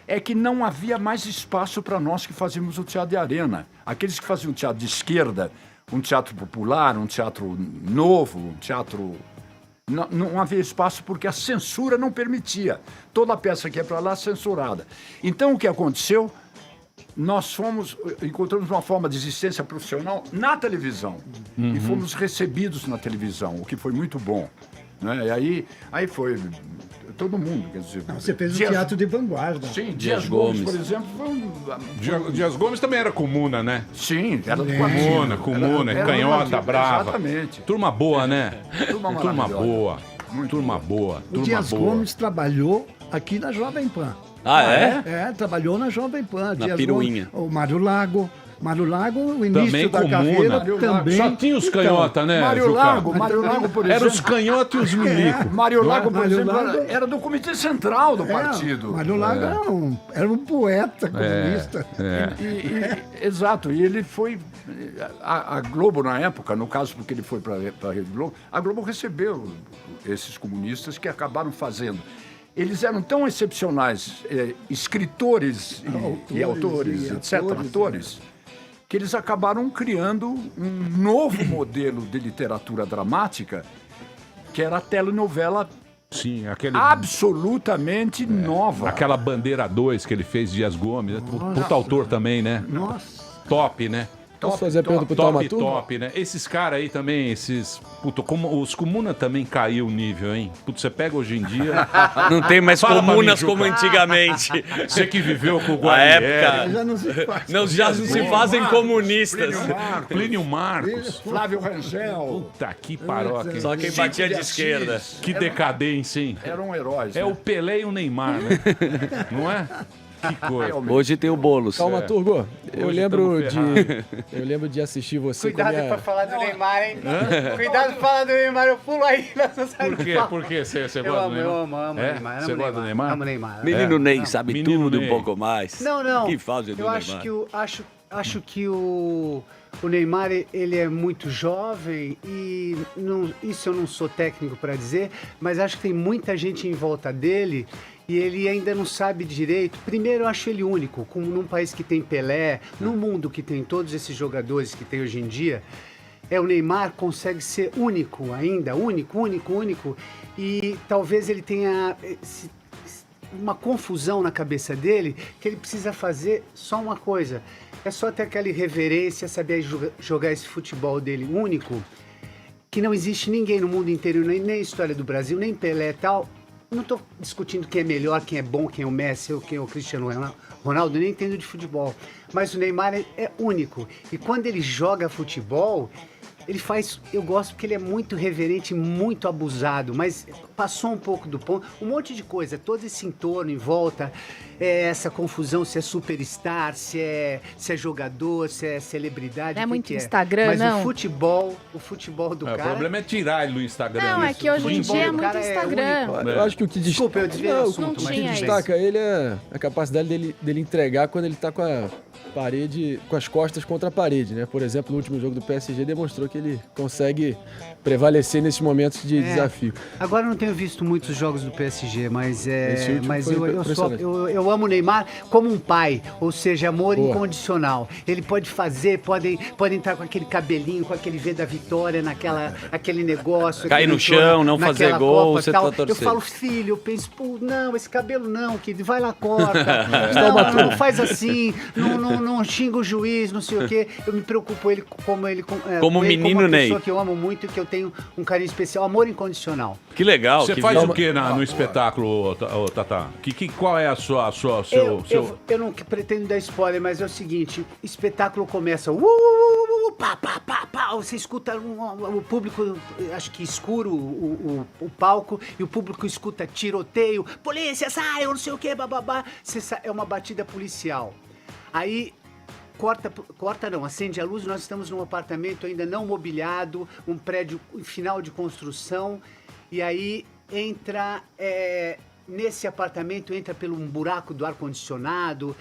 é que não havia mais espaço para nós que fazíamos o teatro de arena. Aqueles que faziam teatro de esquerda, um teatro popular, um teatro novo, um teatro... Não havia espaço porque a censura não permitia. Toda peça que ia para lá, censurada. Então, o que aconteceu? Nós encontramos uma forma de existência profissional na televisão. E fomos recebidos na televisão, o que foi muito bom. Né? E aí foi todo mundo, quer dizer... Não, você fez o teatro de vanguarda. Sim, Dias Gomes, por exemplo, foi Dias Gomes também era comuna, né? Sim, era do comuna, canhota, brava. Exatamente. Turma boa, né? Turma boa. Turma boa. O Dias Gomes trabalhou aqui na Jovem Pan. Ah, é? É, trabalhou na Jovem Pan. Na Dias Piruinha. Gomes, o Mário Lago, o início Também da comuna. carreira também. Só tinha os canhota, né, Mário Juca? Lago, por exemplo. Eram os canhotos e os milicos. Mário Lago, por Mário exemplo, Lago- era do Comitê Central do partido. Mário Lago era um poeta comunista. Exato, e ele foi... A Globo, na época, no caso porque ele foi para a Rede Globo, a Globo recebeu esses comunistas que acabaram fazendo. Eles eram tão excepcionais, escritores e autores, etc., atores, que eles acabaram criando um novo modelo de literatura dramática, que era a telenovela. Sim, aquele... absolutamente nova. Aquela Bandeira 2 que ele fez, Dias Gomes. Puta autor também, né? Nossa. Top, né? Posso fazer a pergunta pro Top, Taumaturgo? top, né? Esses caras aí também, os comuna também caiu o nível, hein? Putz, você pega hoje em dia... Não tem mais Fala pra comunas mim, como Juca. antigamente. Você que viveu com o A Guarnieri. época... Já não se faz. Não, já não se fazem comunistas. Plínio Marcos. Flávio Rangel. Puta que paroca. Só quem batia de esquerda. Que decadência, hein? Eram heróis. É o Pelé e o Neymar, né? Não é? Que coisa. Hoje tem o Boulos. Taumaturgo, eu Hoje lembro tamo eu lembro de assistir você Cuidado com a minha... pra falar do Neymar, hein? Cuidado pra falar do Neymar, eu pulo aí nessa saída. Por quê? Por quê? Você gosta do Neymar? Eu amo o Neymar. Você gosta do Neymar? Amo o Neymar. Menino Ney Não. sabe Menino tudo Ney. e um pouco mais. Não. Que fase do Eu Neymar. acho que o Neymar, ele é muito jovem e isso eu não sou técnico para dizer, mas acho que tem muita gente em volta dele e ele ainda não sabe direito. Primeiro, eu acho ele único, como num país que tem Pelé, num mundo que tem todos esses jogadores que tem hoje em dia, o Neymar consegue ser único ainda, único, e talvez ele tenha uma confusão na cabeça dele, que ele precisa fazer só uma coisa, é só ter aquela irreverência, saber jogar esse futebol dele único, que não existe ninguém no mundo inteiro, nem a história do Brasil, nem Pelé e tal. Não estou discutindo quem é melhor, quem é bom, quem é o Messi ou quem é o Cristiano Ronaldo, nem entendo de futebol. Mas o Neymar é único. E quando ele joga futebol, ele faz... Eu gosto porque ele é muito reverente, muito abusado, mas passou um pouco do ponto. Um monte de coisa, todo esse entorno em volta, essa confusão se é superstar, se é jogador, se é celebridade. Não é muito que Instagram, mas não? o futebol do cara... O problema é tirar ele do Instagram. Não, é que hoje em dia é muito Instagram. Eu acho que o que Desculpa, eu desviei o assunto, o que tinha isso. destaca ele é a capacidade dele entregar quando ele tá com a parede, com as costas contra a parede, né? Por exemplo, no último jogo do PSG demonstrou que ele consegue prevalecer nesses momentos de desafio. Agora eu não tenho visto mutos jogos do PSG, mas eu amo o Neymar como um pai, ou seja, amor incondicional. Ele pode fazer, pode entrar com aquele cabelinho, com aquele V da vitória, aquele negócio. Cair no chão, não fazer gol, você tá torcendo. Eu falo, filho, eu penso, pô, não, esse cabelo não, kid, vai lá, corta. não faz assim, não xinga o juiz, não sei o quê. Eu me preocupo Como com ele, menino como uma Ney. pessoa que eu amo muito e que eu tenho um carinho especial, amor incondicional. Que legal. Você faz o que no espetáculo, Tata? Qual é a sua Eu não pretendo dar spoiler, mas é o seguinte, espetáculo começa, pá, pá, pá, pá, você escuta o público, acho que escuro o palco, e o público escuta tiroteio, polícia, sai, eu não sei o que, bababá, é uma batida policial. Aí acende a luz, nós estamos num apartamento ainda não mobiliado, um prédio em final de construção, e aí entra, nesse apartamento, entra pelo um buraco do ar-condicionado,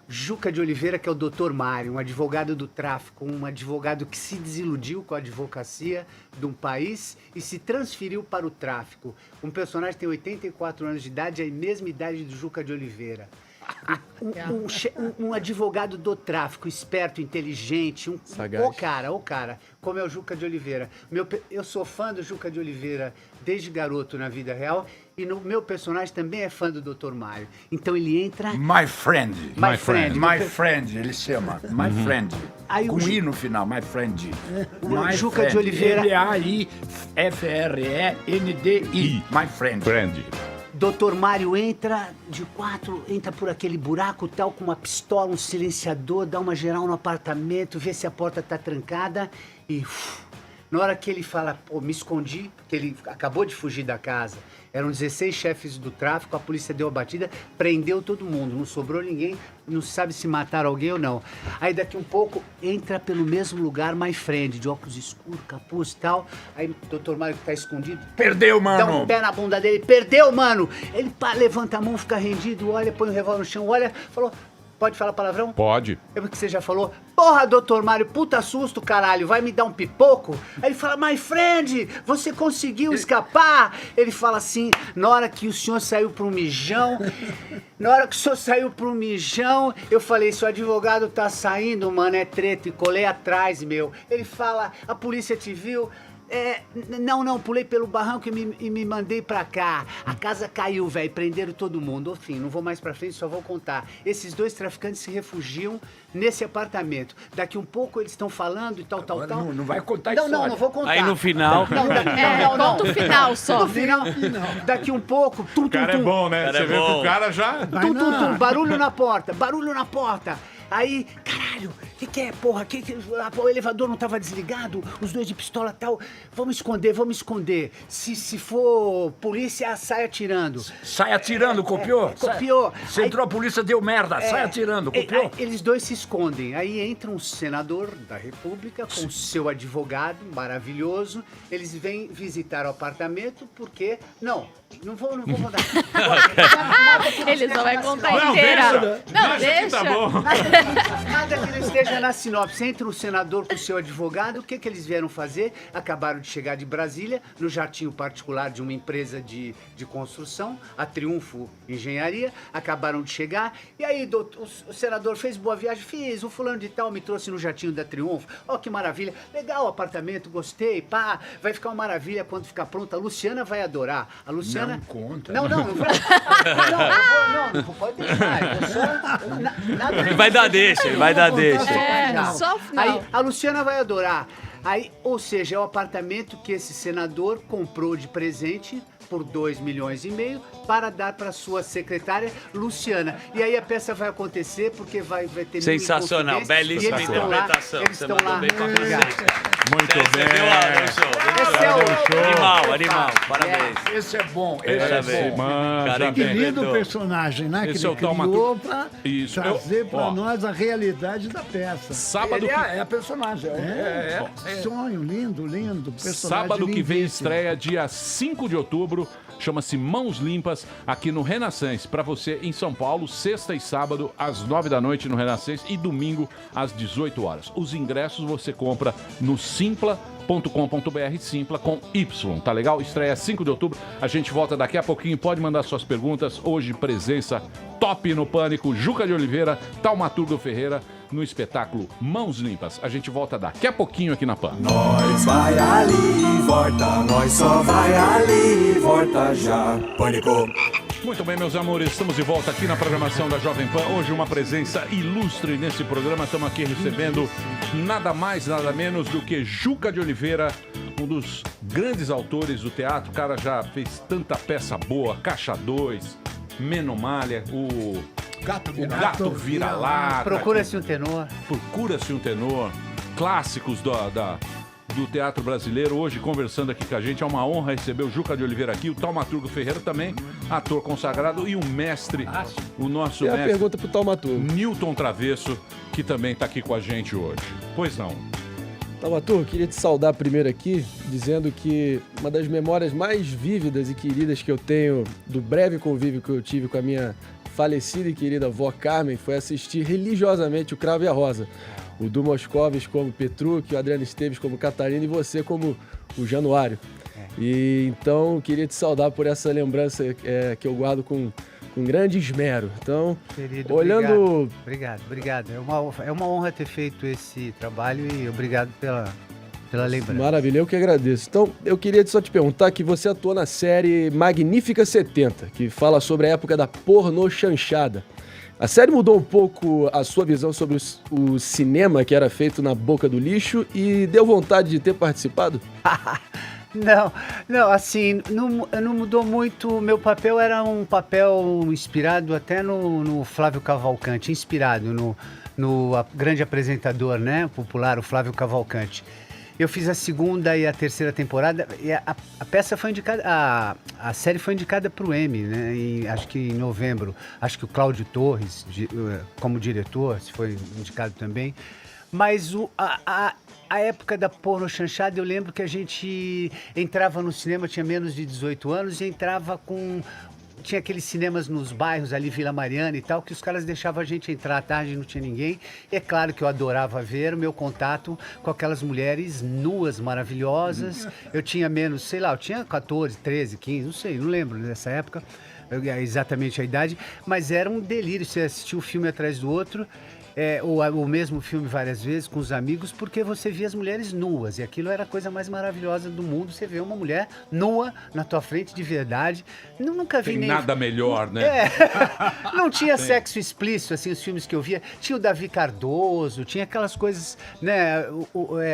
Juca de Oliveira, que é o Dr. Mário, um advogado do tráfico, um advogado que se desiludiu com a advocacia de um país e se transferiu para o tráfico. Um personagem que tem 84 anos de idade, a mesma idade do Juca de Oliveira. Um advogado do tráfico, esperto, inteligente, o cara, como é o Juca de Oliveira. Eu sou fã do Juca de Oliveira desde garoto na vida real, e no meu personagem também é fã do Dr. Mário. Então ele entra... My friend, ele chama. My friend. Aí com I no final, my friend. O Juca de Oliveira... L-A-I-F-R-E-N-D-I. My friend. Dr. Mário entra de 4, entra por aquele buraco tal, com uma pistola, um silenciador, dá uma geral no apartamento, vê se a porta tá trancada e... Na hora que ele fala, pô, me escondi, porque ele acabou de fugir da casa. Eram 16 chefes do tráfico, a polícia deu a batida, prendeu todo mundo, não sobrou ninguém, não se sabe se mataram alguém ou não. Aí daqui um pouco, entra pelo mesmo lugar, my friend, de óculos escuros, capuz e tal. Aí o doutor Mário que tá escondido... Perdeu, mano! Dá um pé na bunda dele, perdeu, mano! Ele levanta a mão, fica rendido, olha, põe o revólver no chão, olha, falou... Pode falar palavrão? Pode. É porque você já falou, porra, doutor Mário, puta susto, caralho, vai me dar um pipoco? Aí ele fala, my friend, você conseguiu escapar? Ele fala assim, na hora que o senhor saiu pro mijão, eu falei, seu advogado tá saindo, mano, é treta, e colei atrás, meu. Ele fala, a polícia te viu? Não, pulei pelo barranco e me mandei pra cá. A casa caiu, velho, prenderam todo mundo. Enfim, não vou mais pra frente, só vou contar. Esses 2 traficantes se refugiam nesse apartamento. Daqui um pouco eles estão falando e tal. Não vai contar a história. Não vou contar. Aí no final... Conta o final só. No final. Daqui um pouco... O cara é bom, né? Você vê que o cara já... Barulho na porta. Aí, caralho, que é, porra? O elevador não tava desligado? Os 2 de pistola e tal. Vamos esconder. Se for polícia, sai atirando. Sai atirando, copiou? Copiou. Você entrou, a polícia deu merda, sai atirando, copiou? Eles 2 se escondem. Aí entra um senador da República com seu advogado maravilhoso. Eles vêm visitar o apartamento porque... Não vou contar. Ele só vai contar inteira. Não, deixa. Tá bom. Nada que não esteja na sinopse. Entra o senador com o seu advogado. O que eles vieram fazer? Acabaram de chegar de Brasília, no jatinho particular de uma empresa de construção, a Triunfo Engenharia. Acabaram de chegar. E aí, o senador fez boa viagem. Fiz, o fulano de tal me trouxe no jatinho da Triunfo. Ó, que maravilha. Legal o apartamento, gostei. Pá, vai ficar uma maravilha quando ficar pronto. A Luciana vai adorar. A Luciana... Não conta. Não vou. Não pode deixar. Ele vai dar deixa. Só o final. Aí a Luciana vai adorar. Aí, ou seja, é o apartamento que esse senador comprou de presente por 2,5 milhões para dar para sua secretária Luciana. E aí a peça vai acontecer porque vai ter... Sensacional, belíssima interpretação. Eles estão lá. Muito bem. Esse é o... Animal. Parabéns. Esse é bom. Cara, que lindo personagem, né? Esse que é ele o Thalma criou pra Isso. trazer pra nós a realidade da peça. Sábado Ele é a personagem. Sonho lindo. Personagem Sábado que vem lindíssimo. estreia dia 5 de outubro. Chama-se Mãos Limpas, aqui no Renaissance. Para você em São Paulo, sexta e sábado, às 9 da noite no Renaissance e domingo, às 18 horas. Os ingressos você compra no simpla.com.br, Simpla com Y, tá legal? Estreia 5 de outubro. A gente volta daqui a pouquinho. Pode mandar suas perguntas. Hoje, presença top no Pânico. Juca de Oliveira, Taumaturgo Ferreira, no espetáculo Mãos Limpas. A gente volta daqui a pouquinho aqui na PAN. Nós vai ali, volta, nós só vai ali, volta já. Pânico. Muito bem, meus amores, estamos de volta aqui na programação da Jovem Pan. Hoje uma presença ilustre nesse programa. Estamos aqui recebendo nada mais, nada menos do que Juca de Oliveira, um dos grandes autores do teatro. O cara já fez tanta peça boa, Caixa 2, Menomalha, o Gato Vira-Lata. Procura-se um tenor. Procura-se um tenor. Clássicos do teatro brasileiro. Hoje, conversando aqui com a gente, é uma honra receber o Juca de Oliveira aqui, o Taumaturgo Ferreira também, ator consagrado, e o mestre, o nosso mestre. A pergunta pro Taumaturgo. Newton Travesso, que também está aqui com a gente hoje. Pois não. Taumaturgo, queria te saudar primeiro aqui, dizendo que uma das memórias mais vívidas e queridas que eu tenho do breve convívio que eu tive com a minha falecida e querida avó Carmen foi assistir religiosamente o Cravo e a Rosa. O Du Moscovis como Petrucci, o Adriano Esteves como Catarina e você como o Januário. E então queria te saudar por essa lembrança que eu guardo com grande esmero. Então, querido, olhando... Obrigado. É uma honra ter feito esse trabalho e obrigado pela lembrança. Maravilha, eu que agradeço. Então, eu queria só te perguntar que você atuou na série Magnífica 70, que fala sobre a época da pornochanchada. A série mudou um pouco a sua visão sobre o cinema que era feito na boca do lixo e deu vontade de ter participado? Não, assim, não mudou muito. Meu papel era um papel inspirado até no Flávio Cavalcante, inspirado no grande apresentador, né, popular, o Flávio Cavalcante. Eu fiz a segunda e a terceira temporada e a peça foi indicada, a série foi indicada para o Emmy, né? Acho que em novembro. Acho que o Cláudio Torres, como diretor, foi indicado também. Mas a época da porno chanchada, eu lembro que a gente entrava no cinema, tinha menos de 18 anos, e entrava com... Tinha aqueles cinemas nos bairros ali, Vila Mariana e tal, que os caras deixavam a gente entrar à tarde, não tinha ninguém. E é claro que eu adorava ver o meu contato com aquelas mulheres nuas, maravilhosas. Eu tinha menos, sei lá, eu tinha 14, 13, 15, não sei, não lembro dessa época, exatamente a idade. Mas era um delírio, você assistia um filme atrás do outro. Ou o mesmo filme várias vezes com os amigos, porque você via as mulheres nuas, e aquilo era a coisa mais maravilhosa do mundo, você vê uma mulher nua na tua frente de verdade. Nunca vi nem... nada melhor, né? Não tinha sexo explícito, assim, os filmes que eu via. Tinha o Davi Cardoso, tinha aquelas coisas, né,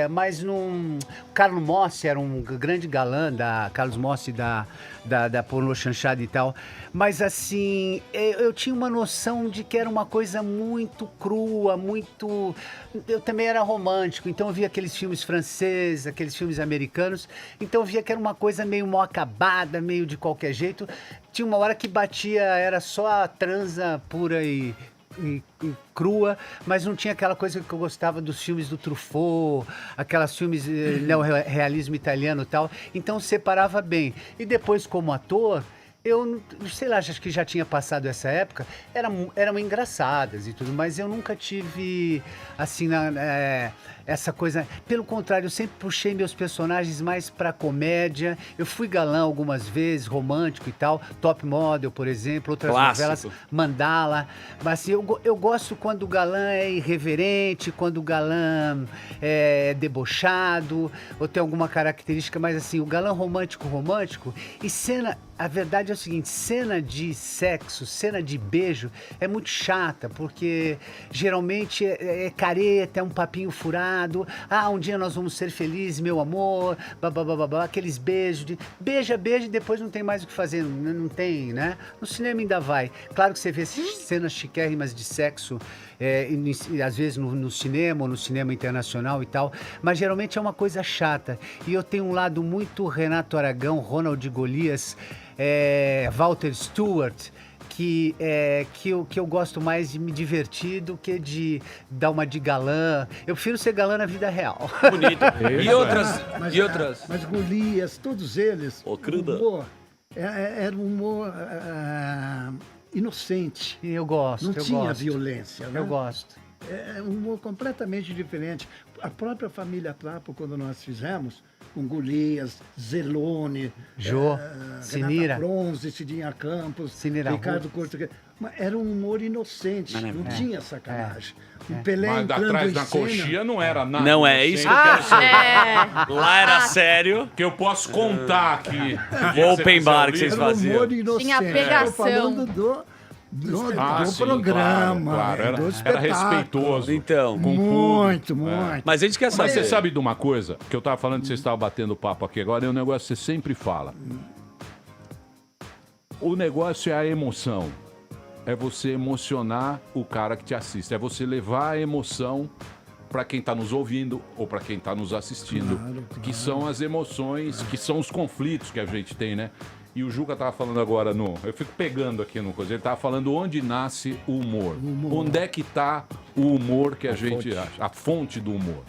mas num... Carlos Mossi era um grande galã, Carlos Mossi da pornô chanchada e tal, mas assim, eu tinha uma noção de que era uma coisa muito crua, muito... Eu também era romântico, então eu via aqueles filmes franceses, aqueles filmes americanos, então eu via que era uma coisa meio mal acabada, meio de qualquer jeito. Tinha uma hora que batia, era só a transa pura e crua, mas não tinha aquela coisa que eu gostava dos filmes do Truffaut, aquelas filmes neorrealismo italiano e tal, então separava bem. E depois, como ator, eu, sei lá, acho que já tinha passado essa época, eram engraçadas e tudo, mas eu nunca tive, assim, essa coisa... Pelo contrário, eu sempre puxei meus personagens mais pra comédia. Eu fui galã algumas vezes, romântico e tal, Top Model, por exemplo, outras novelas, Mandala. Mas assim, eu gosto quando o galã é irreverente, quando o galã é debochado, ou tem alguma característica, mas assim, o galã romântico, e cena... A verdade é o seguinte, cena de sexo, cena de beijo é muito chata, porque geralmente é careta, é um papinho furado. Um dia nós vamos ser felizes, meu amor, babá, aqueles beijos de... Beija, e depois não tem mais o que fazer, não tem, né? No cinema ainda vai. Claro que você vê cenas chiquérrimas de sexo, às vezes no cinema ou no cinema internacional e tal, mas geralmente é uma coisa chata. E eu tenho um lado muito Renato Aragão, Ronald Golias, Walter Stewart, que eu gosto mais de me divertir do que de dar uma de galã. Eu prefiro ser galã na vida real. Bonito. E outras? Mas Golias, todos eles, o humor, era um humor inocente. Eu gosto. Não tinha violência, né? Eu gosto. É um humor completamente diferente. A própria família Trapo, quando nós fizemos, com Golias, Zelone, Sinira, Bronze, Cidinha Campos, Sinira Ricardo Corto. Mas era um humor inocente, não tinha sacanagem. O Pelé Mas entrando atrás em da cena, coxinha não era nada. Não é isso que eu quero saber. Lá era sério. Que eu posso contar aqui. O open bar que vocês era um faziam. humor inocente. Tinha pegação. Tô falando do sim, programa, claro. do Era espetáculo. respeitoso. Então. Com Muito, tudo. muito. Mas a gente quer saber. Mas você sabe de uma coisa? Que eu tava falando que vocês estavam batendo papo aqui agora, é um negócio que você sempre fala. O negócio é a emoção. É você emocionar o cara que te assiste. É você levar a emoção para quem está nos ouvindo ou para quem está nos assistindo. Claro. Que são as emoções, que são os conflitos que a gente tem, né? E o Juca tava falando agora eu fico pegando aqui no coisa, ele tava falando onde nasce o humor. Onde é que tá o humor que a gente acha? A fonte do humor.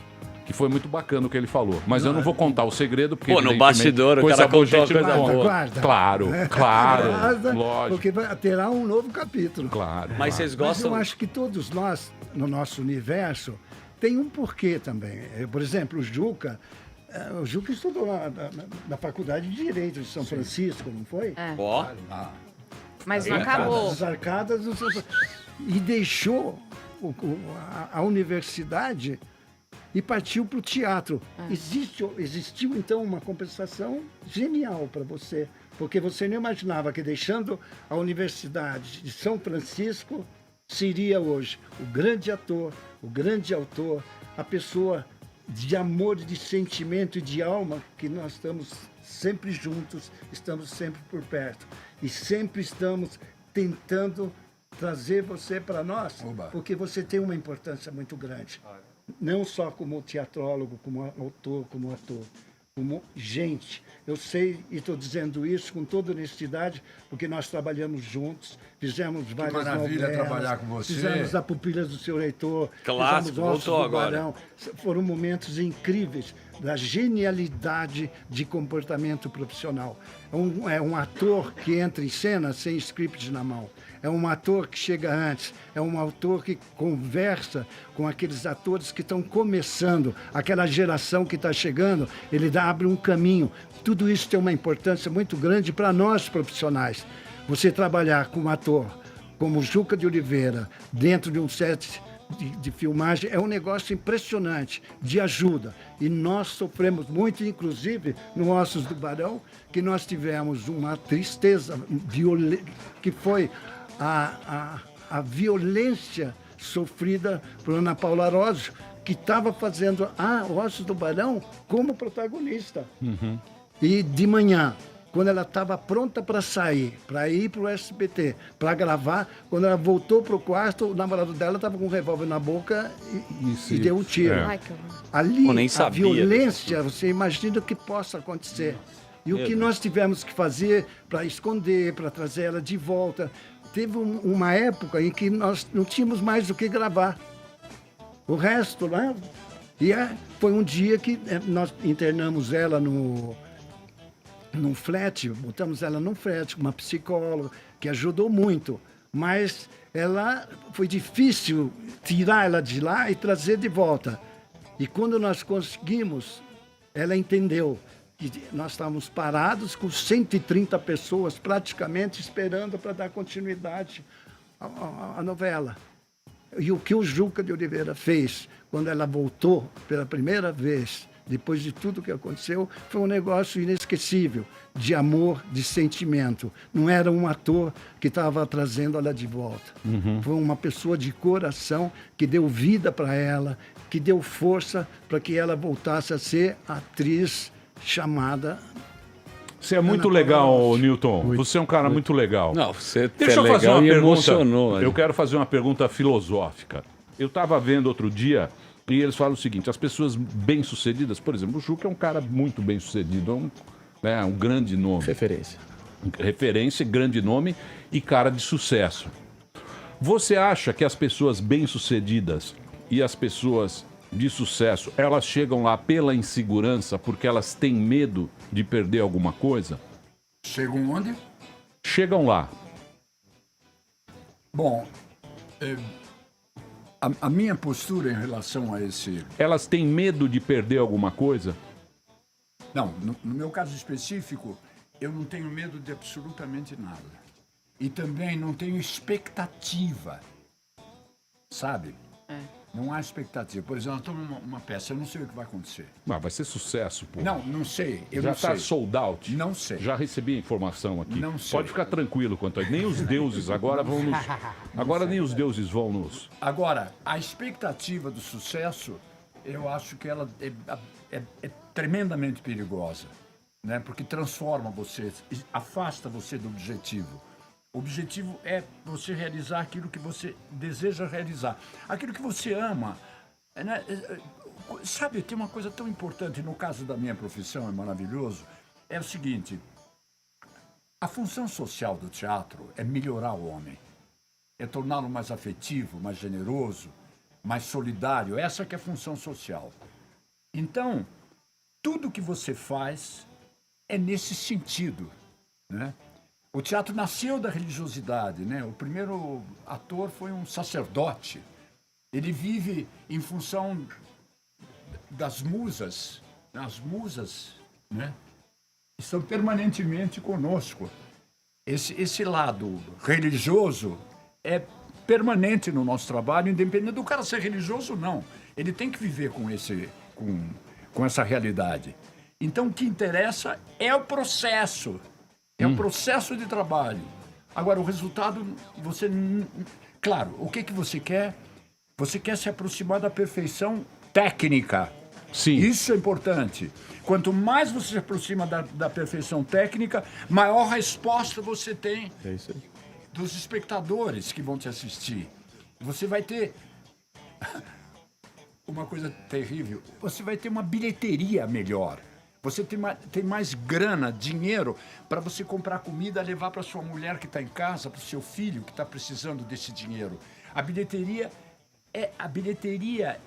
Que foi muito bacana o que ele falou. Mas eu não vou contar o segredo, porque... no bastidor o cara contou a coisa boa. Guarda. Claro, lógico. Porque terá um novo capítulo. Claro. Mas vocês gostam... Mas eu acho que todos nós, no nosso universo, tem um porquê também. Por exemplo, o Juca estudou na Faculdade de Direito de São Francisco, não foi? Mas não acabou. As arcadas do e deixou a universidade e partiu para o teatro. Existiu, então, uma compensação genial para você, porque você não imaginava que, deixando a Universidade de São Francisco, seria hoje o grande ator, o grande autor, a pessoa de amor, de sentimento e de alma, que nós estamos sempre juntos, estamos sempre por perto. E sempre estamos tentando trazer você para nós, porque você tem uma importância muito grande. Não só como teatrólogo, como autor, como ator, como gente. Eu sei, e estou dizendo isso com toda honestidade, porque nós trabalhamos juntos, fizemos várias maravilha novelas, trabalhar com você. Fizemos A Pupilas do Seu Leitor, Clássico, fizemos Ossos voltou do agora. Barão. Foram momentos incríveis da genialidade de comportamento profissional. É um ator que entra em cena sem script na mão. É um ator que chega antes, é um ator que conversa com aqueles atores que estão começando, aquela geração que está chegando, ele abre um caminho. Tudo isso tem uma importância muito grande para nós profissionais. Você trabalhar com um ator como Juca de Oliveira, dentro de um set de filmagem, é um negócio impressionante, de ajuda. E nós sofremos muito, inclusive, no Ossos do Barão, que nós tivemos uma tristeza que foi a violência sofrida por Ana Paula Arósio, que estava fazendo Ossos do Barão como protagonista. E de manhã, quando ela estava pronta para sair, para ir para o SBT, para gravar, quando ela voltou para o quarto, o namorado dela estava com um revólver na boca e deu um tiro. Ali, nem a sabia violência, você imagina o que possa acontecer. E o que nós tivemos que fazer para esconder, para trazer ela de volta. Teve uma época em que nós não tínhamos mais o que gravar. O resto, né? E foi um dia que nós internamos ela num flat, botamos ela num flat com uma psicóloga, que ajudou muito. Mas foi difícil tirar ela de lá e trazer de volta. E quando nós conseguimos, ela entendeu que nós estávamos parados com 130 pessoas praticamente esperando para dar continuidade à novela. E o que o Juca de Oliveira fez quando ela voltou pela primeira vez, depois de tudo que aconteceu, foi um negócio inesquecível, de amor, de sentimento. Não era um ator que estava trazendo ela de volta. Foi uma pessoa de coração que deu vida para ela, que deu força para que ela voltasse a ser a atriz chamada... Você é muito legal, Newton. Você é um cara muito legal. Não, você Deixa eu legal fazer uma e pergunta. emocionou. Eu quero fazer uma pergunta filosófica. Eu estava vendo outro dia e eles falam o seguinte: as pessoas bem-sucedidas, por exemplo, o Juca é um cara muito bem-sucedido, um grande nome. Referência, grande nome e cara de sucesso. Você acha que as pessoas bem-sucedidas e as pessoas de sucesso, elas chegam lá pela insegurança porque elas têm medo de perder alguma coisa? Chegam onde? Chegam lá. Bom, a minha postura em relação a esse... Elas têm medo de perder alguma coisa? Não, no meu caso específico, eu não tenho medo de absolutamente nada. E também não tenho expectativa, sabe? Não há expectativa. Por exemplo, eu estou numa peça, eu não sei o que vai acontecer. Mas vai ser sucesso, pô. Não sei. Eu já não está sei. sold out. Não sei. Já recebi a informação aqui. Não sei. Pode ficar tranquilo quanto a nem os deuses agora vão nos... Agora nem os deuses vão nos... Agora, a expectativa do sucesso, eu acho que ela é tremendamente perigosa, né? Porque transforma você, afasta você do objetivo. O objetivo é você realizar aquilo que você deseja realizar. Aquilo que você ama. Né? Sabe, tem uma coisa tão importante, no caso da minha profissão, é maravilhoso, é o seguinte: a função social do teatro é melhorar o homem, é torná-lo mais afetivo, mais generoso, mais solidário. Essa que é a função social. Então, tudo que você faz é nesse sentido, né? O teatro nasceu da religiosidade, né? O primeiro ator foi um sacerdote. Ele vive em função das musas. As musas, né? Estão permanentemente conosco. Esse lado religioso é permanente no nosso trabalho, independente do cara ser religioso ou não. Ele tem que viver com essa realidade. Então, o que interessa é o processo. É um processo de trabalho. Agora, o resultado, você... Claro, o que você quer? Você quer se aproximar da perfeição técnica. Sim. Isso é importante. Quanto mais você se aproxima da perfeição técnica, maior resposta você tem dos espectadores que vão te assistir. Você vai ter uma coisa terrível, você vai ter uma bilheteria melhor. Você tem mais grana, dinheiro, para você comprar comida, levar para sua mulher que está em casa, para o seu filho que está precisando desse dinheiro. A bilheteria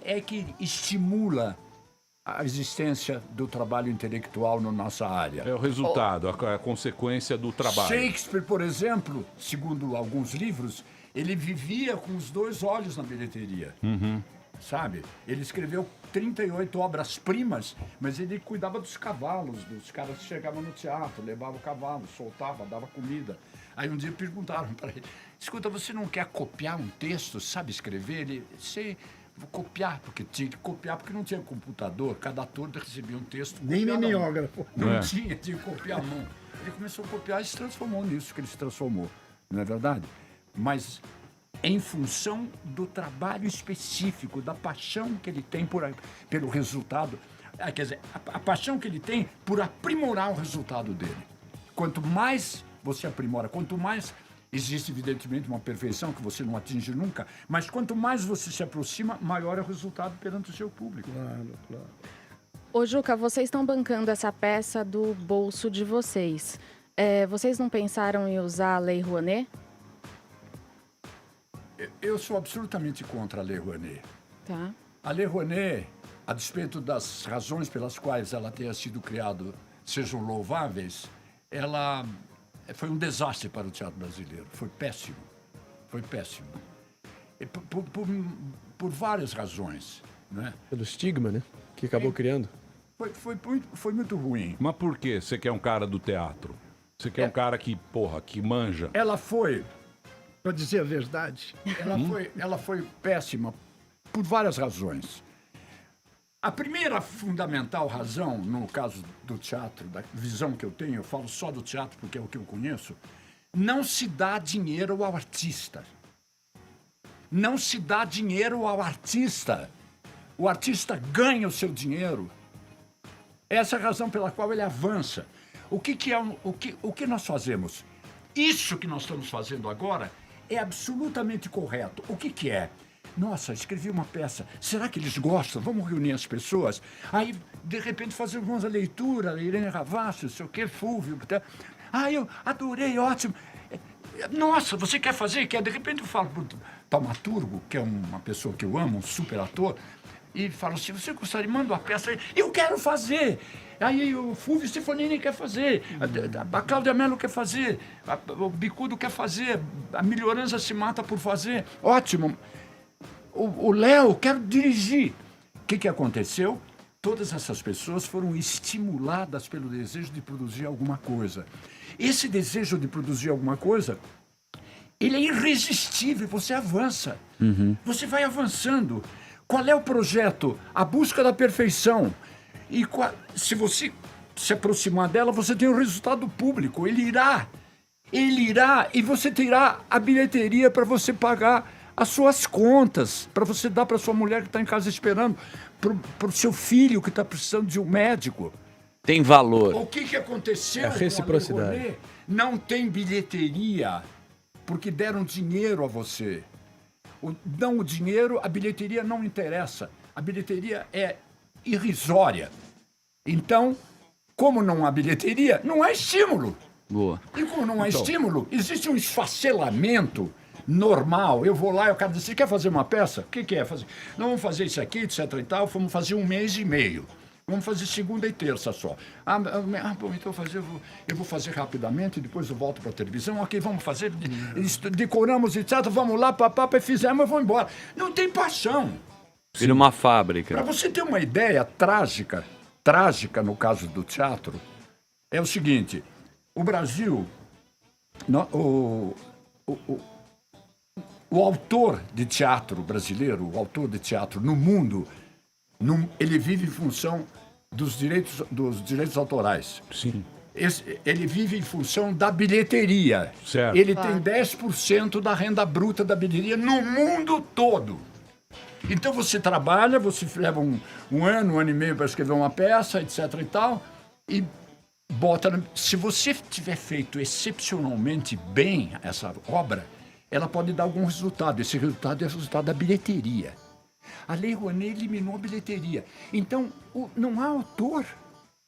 é que estimula a existência do trabalho intelectual na nossa área. É o resultado, a consequência do trabalho. Shakespeare, por exemplo, segundo alguns livros, ele vivia com os dois olhos na bilheteria. Sabe? Ele escreveu 38 obras-primas, mas ele cuidava dos cavalos, dos caras que chegavam no teatro, levavam o cavalo, soltava, dava comida. Aí um dia perguntaram para ele, escuta, você não quer copiar um texto, sabe escrever? Ele, sei, vou copiar, porque tinha que copiar, porque não tinha computador, cada ator recebia um texto. Nem mimeógrafo. Não tinha que copiar a mão. Ele começou a copiar e se transformou nisso que ele se transformou, não é verdade? Mas em função do trabalho específico, da paixão que ele tem pelo resultado, quer dizer, a paixão que ele tem por aprimorar o resultado dele. Quanto mais você aprimora, quanto mais existe, evidentemente, uma perfeição que você não atinge nunca, mas quanto mais você se aproxima, maior é o resultado perante o seu público. Claro. Ô, Juca, vocês estão bancando essa peça do bolso de vocês. Vocês não pensaram em usar a Lei Rouanet? Eu sou absolutamente contra a Lei Rouanet. Tá. A Lei Rouanet, a despeito das razões pelas quais ela tenha sido criada sejam louváveis, ela foi um desastre para o teatro brasileiro. Foi péssimo. Foi péssimo. E por várias razões. Né? Pelo estigma, né? Que acabou criando. Foi muito ruim. Mas por quê? Você quer um cara do teatro? Você quer um cara que manja? Ela foi... Para dizer a verdade. Ela foi péssima por várias razões. A primeira fundamental razão, no caso do teatro, da visão que eu tenho, eu falo só do teatro porque é o que eu conheço, não se dá dinheiro ao artista. Não se dá dinheiro ao artista. O artista ganha o seu dinheiro. Essa é a razão pela qual ele avança. O que nós fazemos? Isso que nós estamos fazendo agora é absolutamente correto. O que é? Nossa, escrevi uma peça. Será que eles gostam? Vamos reunir as pessoas? Aí, de repente, fazemos a leitura, Irene Ravassi, sei o quê, Fúvio. Eu adorei, ótimo. Nossa, você quer fazer? Quer? De repente eu falo para o Taumaturgo, que é uma pessoa que eu amo, um super ator, e falo assim, você gostaria, manda uma peça aí. Eu quero fazer! Aí o Fúvio Stefanini quer fazer, a Cláudia Mello quer fazer, o Bicudo quer fazer, a Melhorança se mata por fazer. Ótimo! O Léo quer dirigir. O que aconteceu? Todas essas pessoas foram estimuladas pelo desejo de produzir alguma coisa. Esse desejo de produzir alguma coisa, ele é irresistível, você avança. Você vai avançando. Qual é o projeto? A busca da perfeição. E se você se aproximar dela, você tem o resultado público. Ele irá e você terá a bilheteria para você pagar as suas contas, para você dar para sua mulher que está em casa esperando, para o seu filho que está precisando de um médico. Tem valor. O que aconteceu? É a reciprocidade. Com a Lei Rouanet? Não tem bilheteria, porque deram dinheiro a você. Não o dinheiro, a bilheteria não interessa. A bilheteria é irrisória. Então, como não há bilheteria, não há estímulo. Boa. E como não há estímulo, existe um esfacelamento normal. Eu vou lá e o cara diz, você quer fazer uma peça? O que é fazer? Não, vamos fazer isso aqui, etc e tal, vamos fazer 1 mês e meio. Vamos fazer segunda e terça só. Bom, então eu vou fazer rapidamente, depois eu volto para a televisão. Ok, vamos fazer, decoramos, etc. Vamos lá, papá, fizemos, vamos embora. Não tem paixão. Vira uma fábrica. Para você ter uma ideia trágica no caso do teatro, é o seguinte, o Brasil, o autor de teatro brasileiro, o autor de teatro no mundo, ele vive em função dos direitos autorais. Sim. Ele vive em função da bilheteria. Certo. Ele tem 10% da renda bruta da bilheteria no mundo todo. Então você trabalha, você leva um ano e meio para escrever uma peça, etc. e tal, e bota. Se você tiver feito excepcionalmente bem essa obra, ela pode dar algum resultado. Esse resultado é o resultado da bilheteria. A Lei Rouanet eliminou a bilheteria. Então, não há autor.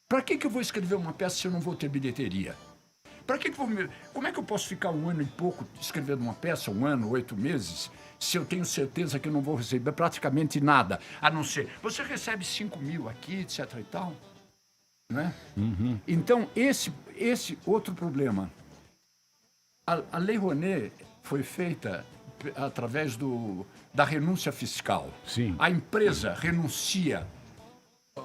Para que eu vou escrever uma peça se eu não vou ter bilheteria? Como é que eu posso ficar um ano e pouco escrevendo uma peça, 1 ano, 8 meses, se eu tenho certeza que eu não vou receber praticamente nada, a não ser, você recebe 5 mil aqui, etc. e tal, né? Então, esse outro problema. A Lei Rouanet foi feita através da renúncia fiscal. Sim. A empresa renuncia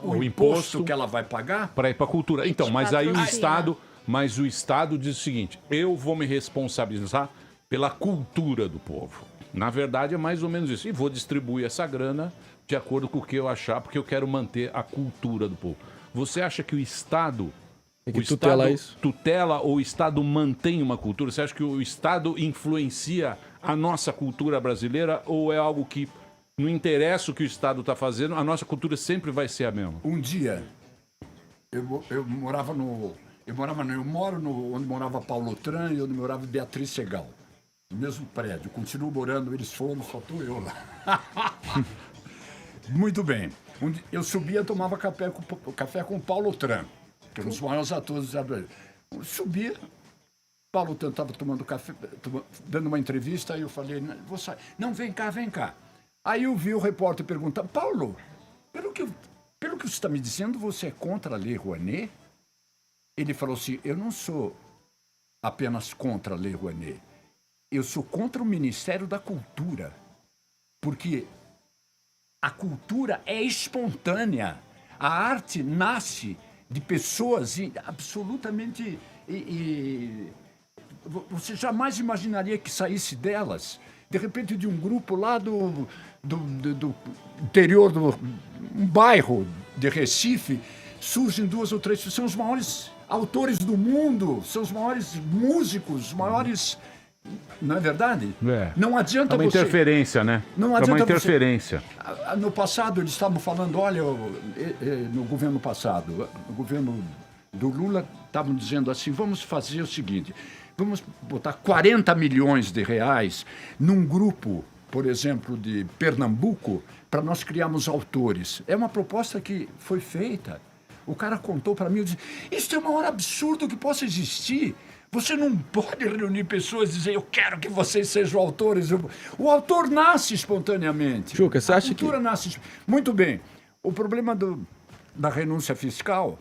o imposto que ela vai pagar para ir para a cultura. Então, mas aí o Estado diz o seguinte: eu vou me responsabilizar pela cultura do povo. Na verdade, é mais ou menos isso. E vou distribuir essa grana de acordo com o que eu achar, porque eu quero manter a cultura do povo. Você acha que o Estado tutela ou o Estado mantém uma cultura? Você acha que o Estado influencia a nossa cultura brasileira ou é algo que não interessa o que o Estado está fazendo, a nossa cultura sempre vai ser a mesma? Um dia, eu moro onde morava Paulo Otran e onde morava Beatriz Segal. No mesmo prédio. Continuo morando, eles foram, só estou eu lá. Muito bem. Eu subia e tomava café com Paulo Otran, que é um dos maiores atores do Brasil. Eu subia, Paulo Otran estava tomando café, dando uma entrevista, aí eu falei, vou sair. Não, vem cá. Aí eu vi o repórter perguntar, Paulo, pelo que você está me dizendo, você é contra a Lei Rouanet? Ele falou assim, eu não sou apenas contra a Lei Rouanet, eu sou contra o Ministério da Cultura, porque a cultura é espontânea, a arte nasce de pessoas absolutamente... você jamais imaginaria que saísse delas, de repente de um grupo lá do interior, um bairro de Recife, surgem 2 ou 3, são os maiores autores do mundo, são os maiores músicos, os maiores... Não é verdade? Não adianta você... É uma interferência, né? Não adianta é uma interferência. No passado, eles estavam falando, olha, no governo passado, no governo do Lula, estavam dizendo assim, vamos fazer o seguinte, vamos botar 40 milhões de reais num grupo, por exemplo, de Pernambuco, para nós criarmos autores. É uma proposta que foi feita. O cara contou para mim, eu disse, isso é o maior absurdo que possa existir. Você não pode reunir pessoas e dizer, eu quero que vocês sejam autores. O autor nasce espontaneamente. Chuca, você acha que... A cultura nasce... Muito bem. O problema da renúncia fiscal,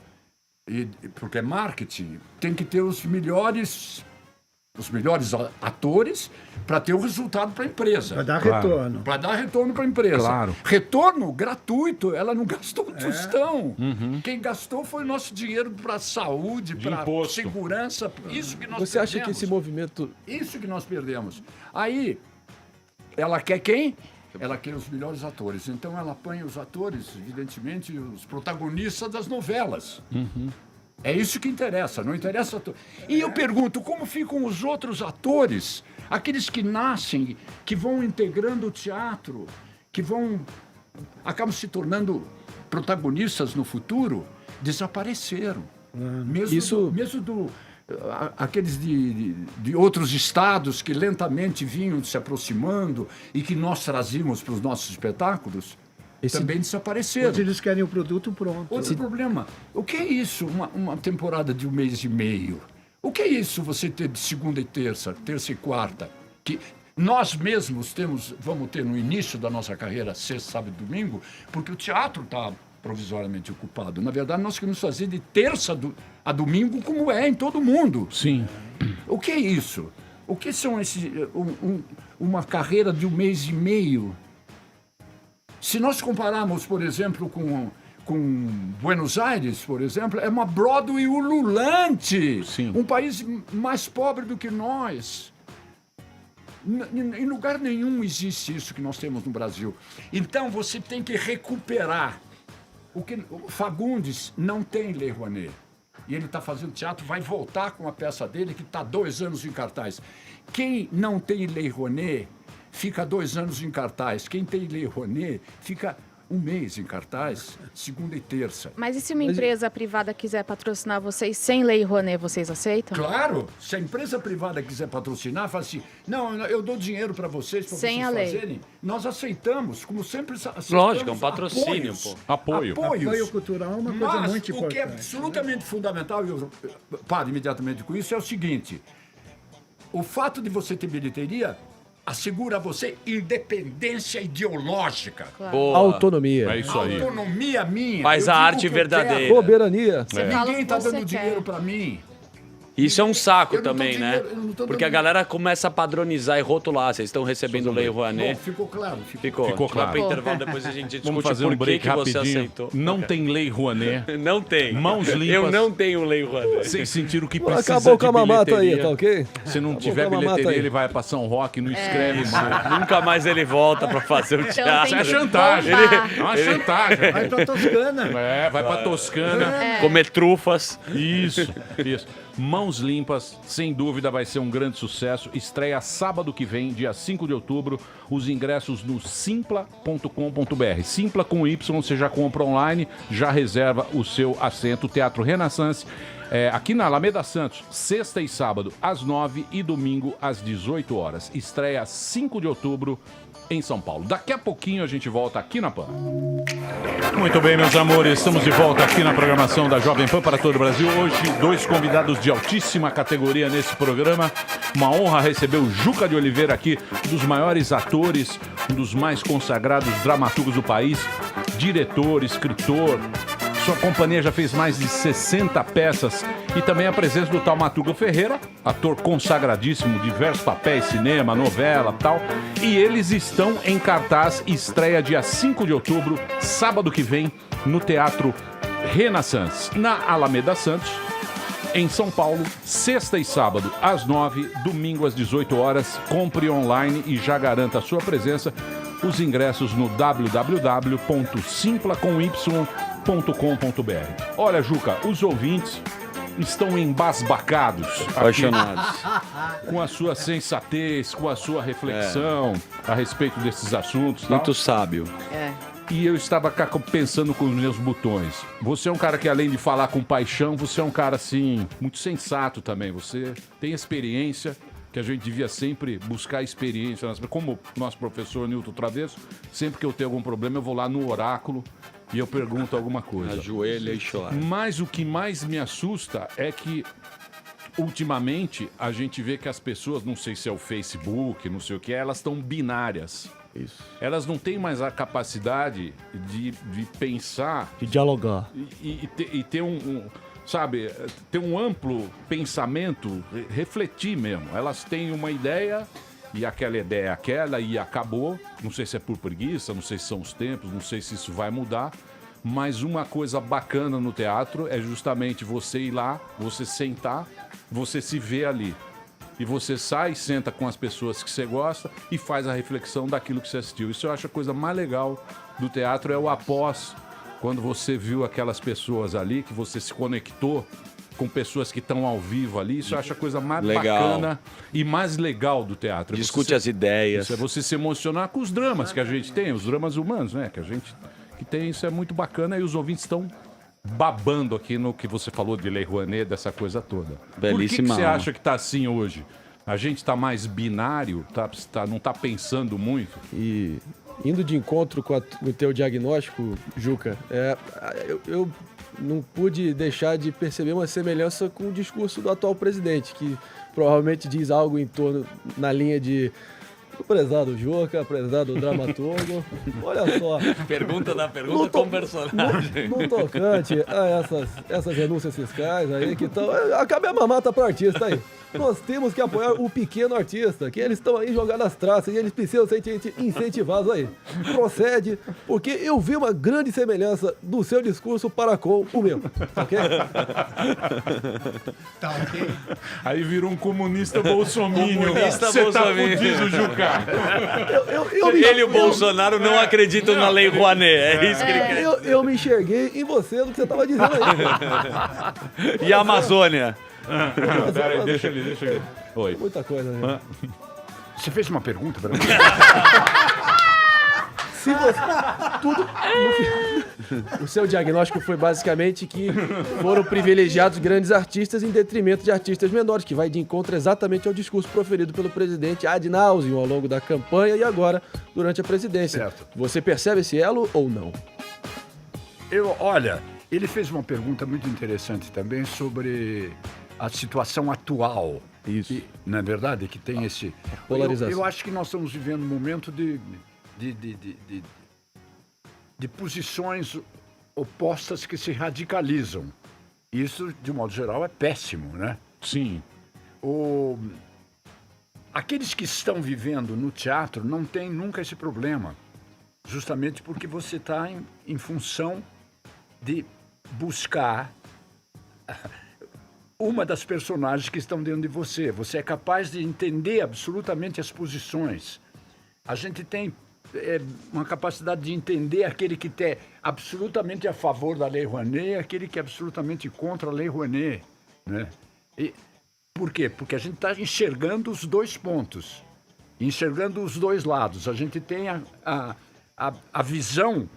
porque é marketing, tem que ter os melhores atores para ter o resultado para a empresa. Para dar retorno. Para dar retorno para a empresa. Claro. Retorno gratuito, ela não gastou um tostão. Quem gastou foi o nosso dinheiro para saúde, para segurança. Isso que nós Você perdemos. acha que esse movimento... Isso que nós perdemos. Aí, ela quer quem? Ela quer os melhores atores. Então ela apanha os atores, evidentemente, os protagonistas das novelas. É isso que interessa, não interessa ator. E eu pergunto, como ficam os outros atores, aqueles que nascem, que vão integrando o teatro, que acabam se tornando protagonistas no futuro, desapareceram. Aqueles de outros estados que lentamente vinham se aproximando e que nós trazíamos para os nossos espetáculos, também desapareceram. Hoje eles querem o produto pronto. Outro problema. O que é isso, uma temporada de 1 mês e meio? O que é isso você ter de segunda e terça e quarta? Que nós mesmos vamos ter no início da nossa carreira, sexta, sábado e domingo, porque o teatro está provisoriamente ocupado. Na verdade, nós queremos fazer de terça a domingo, como é em todo mundo. Sim. O que é isso? O que são uma carreira de 1 mês e meio? Se nós compararmos, por exemplo, com Buenos Aires, por exemplo, é uma Broadway ululante. Sim. Um país mais pobre do que nós. Em lugar nenhum existe isso que nós temos no Brasil. Então você tem que recuperar. O Fagundes não tem Lei Rouanet. E ele está fazendo teatro, vai voltar com a peça dele que está 2 anos em cartaz. Quem não tem Lei Rouanet fica 2 anos em cartaz. Quem tem Lei Rouanet fica 1 mês em cartaz, segunda e terça. Mas e se uma empresa privada quiser patrocinar vocês sem Lei Rouanet, vocês aceitam? Claro, se a empresa privada quiser patrocinar, fala assim, não, eu dou dinheiro para vocês, para vocês fazerem. Nós aceitamos, como sempre aceitamos. Lógico, é um patrocínio, pô. Apoio. Apoio cultural é uma coisa muito importante. O que é absolutamente fundamental, e eu paro imediatamente com isso, é o seguinte. O fato de você ter bilheteria assegura a você independência ideológica. Claro. Autonomia. É isso aí. Autonomia minha. Faz a arte verdadeira. Soberania. Ninguém tá dando dinheiro para mim. Isso é um saco também, né? Porque a galera começa a padronizar e rotular. Vocês estão recebendo Lei Rouanet. Bom, ficou claro. Ficou claro. Vai pro intervalo, depois a gente Vamos discute fazer por um break que você rapidinho. aceitou. Não tem Lei Rouanet. Não tem. Mãos limpas. Eu não tenho Lei Rouanet. Vocês sentiram que precisa Acabou de com a mamata aí, bilheteria. tá ok? Se não Acabou tiver com a mamata bilheteria, aí. ele vai pra São Roque, não escreve mais. Nunca mais ele volta pra fazer o teatro. Isso é chantagem. É uma chantagem. Vai pra Toscana. Vai pra Toscana. Comer trufas. Isso. Mãos Limpas, sem dúvida vai ser um grande sucesso. Estreia sábado que vem, dia 5 de outubro. Os ingressos no simpla.com.br. Simpla com Y, você já compra online, já reserva o seu assento. Teatro Renaissance, aqui na Alameda Santos, sexta e sábado às 9 e domingo às 18 horas. Estreia 5 de outubro em São Paulo. Daqui a pouquinho a gente volta aqui na PAN. Muito bem, meus amores, estamos de volta aqui na programação da Jovem Pan para todo o Brasil. Hoje, 2 convidados de altíssima categoria nesse programa. Uma honra receber o Juca de Oliveira aqui, um dos maiores atores, um dos mais consagrados dramaturgos do país, diretor, escritor. Sua companhia já fez mais de 60 peças e também a presença do Taumaturgo Ferreira, ator consagradíssimo, diversos papéis, cinema, novela, tal. E eles estão em cartaz, estreia dia 5 de outubro, sábado que vem, no Teatro Renaissance, na Alameda Santos, em São Paulo, sexta e sábado às 9, domingo às 18 horas. Compre online e já garanta a sua presença. Os ingressos no www.simpla.com.br. Olha, Juca, os ouvintes estão embasbacados, apaixonados, com a sua sensatez, com a sua reflexão a respeito desses assuntos. Muito sábio. E eu estava cá pensando com os meus botões. Você é um cara que, além de falar com paixão, você é um cara, assim, muito sensato também. Você tem experiência, que a gente devia sempre buscar experiência. Como nosso professor Nilton Travesso, sempre que eu tenho algum problema, eu vou lá no oráculo e eu pergunto alguma coisa. Ajoelha e chora. Mas o que mais me assusta é que, ultimamente, a gente vê que as pessoas, não sei se é o Facebook, não sei o que, elas estão binárias. Isso. Elas não têm mais a capacidade de pensar... De dialogar. E ter sabe, ter um amplo pensamento, refletir mesmo. Elas têm uma ideia e aquela ideia é aquela e acabou. Não sei se é por preguiça, não sei se são os tempos, não sei se isso vai mudar. Mas uma coisa bacana no teatro é justamente você ir lá, você sentar, você se vê ali. E você sai, senta com as pessoas que você gosta e faz a reflexão daquilo que você assistiu. Isso eu acho a coisa mais legal do teatro, é o após. Quando você viu aquelas pessoas ali, que você se conectou com pessoas que estão ao vivo ali, isso eu acho a coisa mais bacana e mais legal do teatro. Discute as ideias. Isso é você se emocionar com os dramas que a gente tem, os dramas humanos, né? Que a gente que tem, isso é muito bacana e os ouvintes estão babando aqui no que você falou de Lei Rouanet, dessa coisa toda. Belíssima. Por que você acha que está assim hoje? A gente está mais binário, não está pensando muito? E indo de encontro com o teu diagnóstico, Juca, eu não pude deixar de perceber uma semelhança com o discurso do atual presidente, que provavelmente diz algo em torno, na linha de o prezado Juca, prezado dramaturgo, olha só. Pergunta da pergunta com personagem. No tocante a essas renúncias fiscais aí que estão... Acabei a mamata para o artista aí. Nós temos que apoiar o pequeno artista, que eles estão aí jogando as traças e eles precisam ser incentivados aí. Procede, porque eu vi uma grande semelhança do seu discurso para com o meu, ok? Tá ok. Aí virou um comunista bolsominion. Comunista Você tá bolsominion. fudido, Juca. Ele e o Bolsonaro não acreditam na Lei Rouanet, é isso que ele quer. Eu me enxerguei em você do que você estava dizendo aí. E a Amazônia? Peraí, deixa ele. Oi. Muita coisa, né? Você fez uma pergunta para mim? Se você... Tudo... O seu diagnóstico foi basicamente que foram privilegiados grandes artistas em detrimento de artistas menores, que vai de encontro exatamente ao discurso proferido pelo presidente ad nauseam ao longo da campanha e agora durante a presidência. Certo. Você percebe esse elo ou não? Olha, ele fez uma pergunta muito interessante também sobre a situação atual. Isso. E, não é verdade? Que tem esse... Polarização. Eu acho que nós estamos vivendo um momento de posições opostas que se radicalizam. Isso, de modo geral, é péssimo, né? Sim. Aqueles que estão vivendo no teatro não têm nunca esse problema, justamente porque você está em função de buscar uma das personagens que estão dentro de você. Você é capaz de entender absolutamente as posições. A gente tem uma capacidade de entender aquele que é absolutamente a favor da Lei Rouanet e aquele que é absolutamente contra a Lei Rouanet, né? E por quê? Porque a gente está enxergando os dois pontos, enxergando os dois lados. A gente tem a visão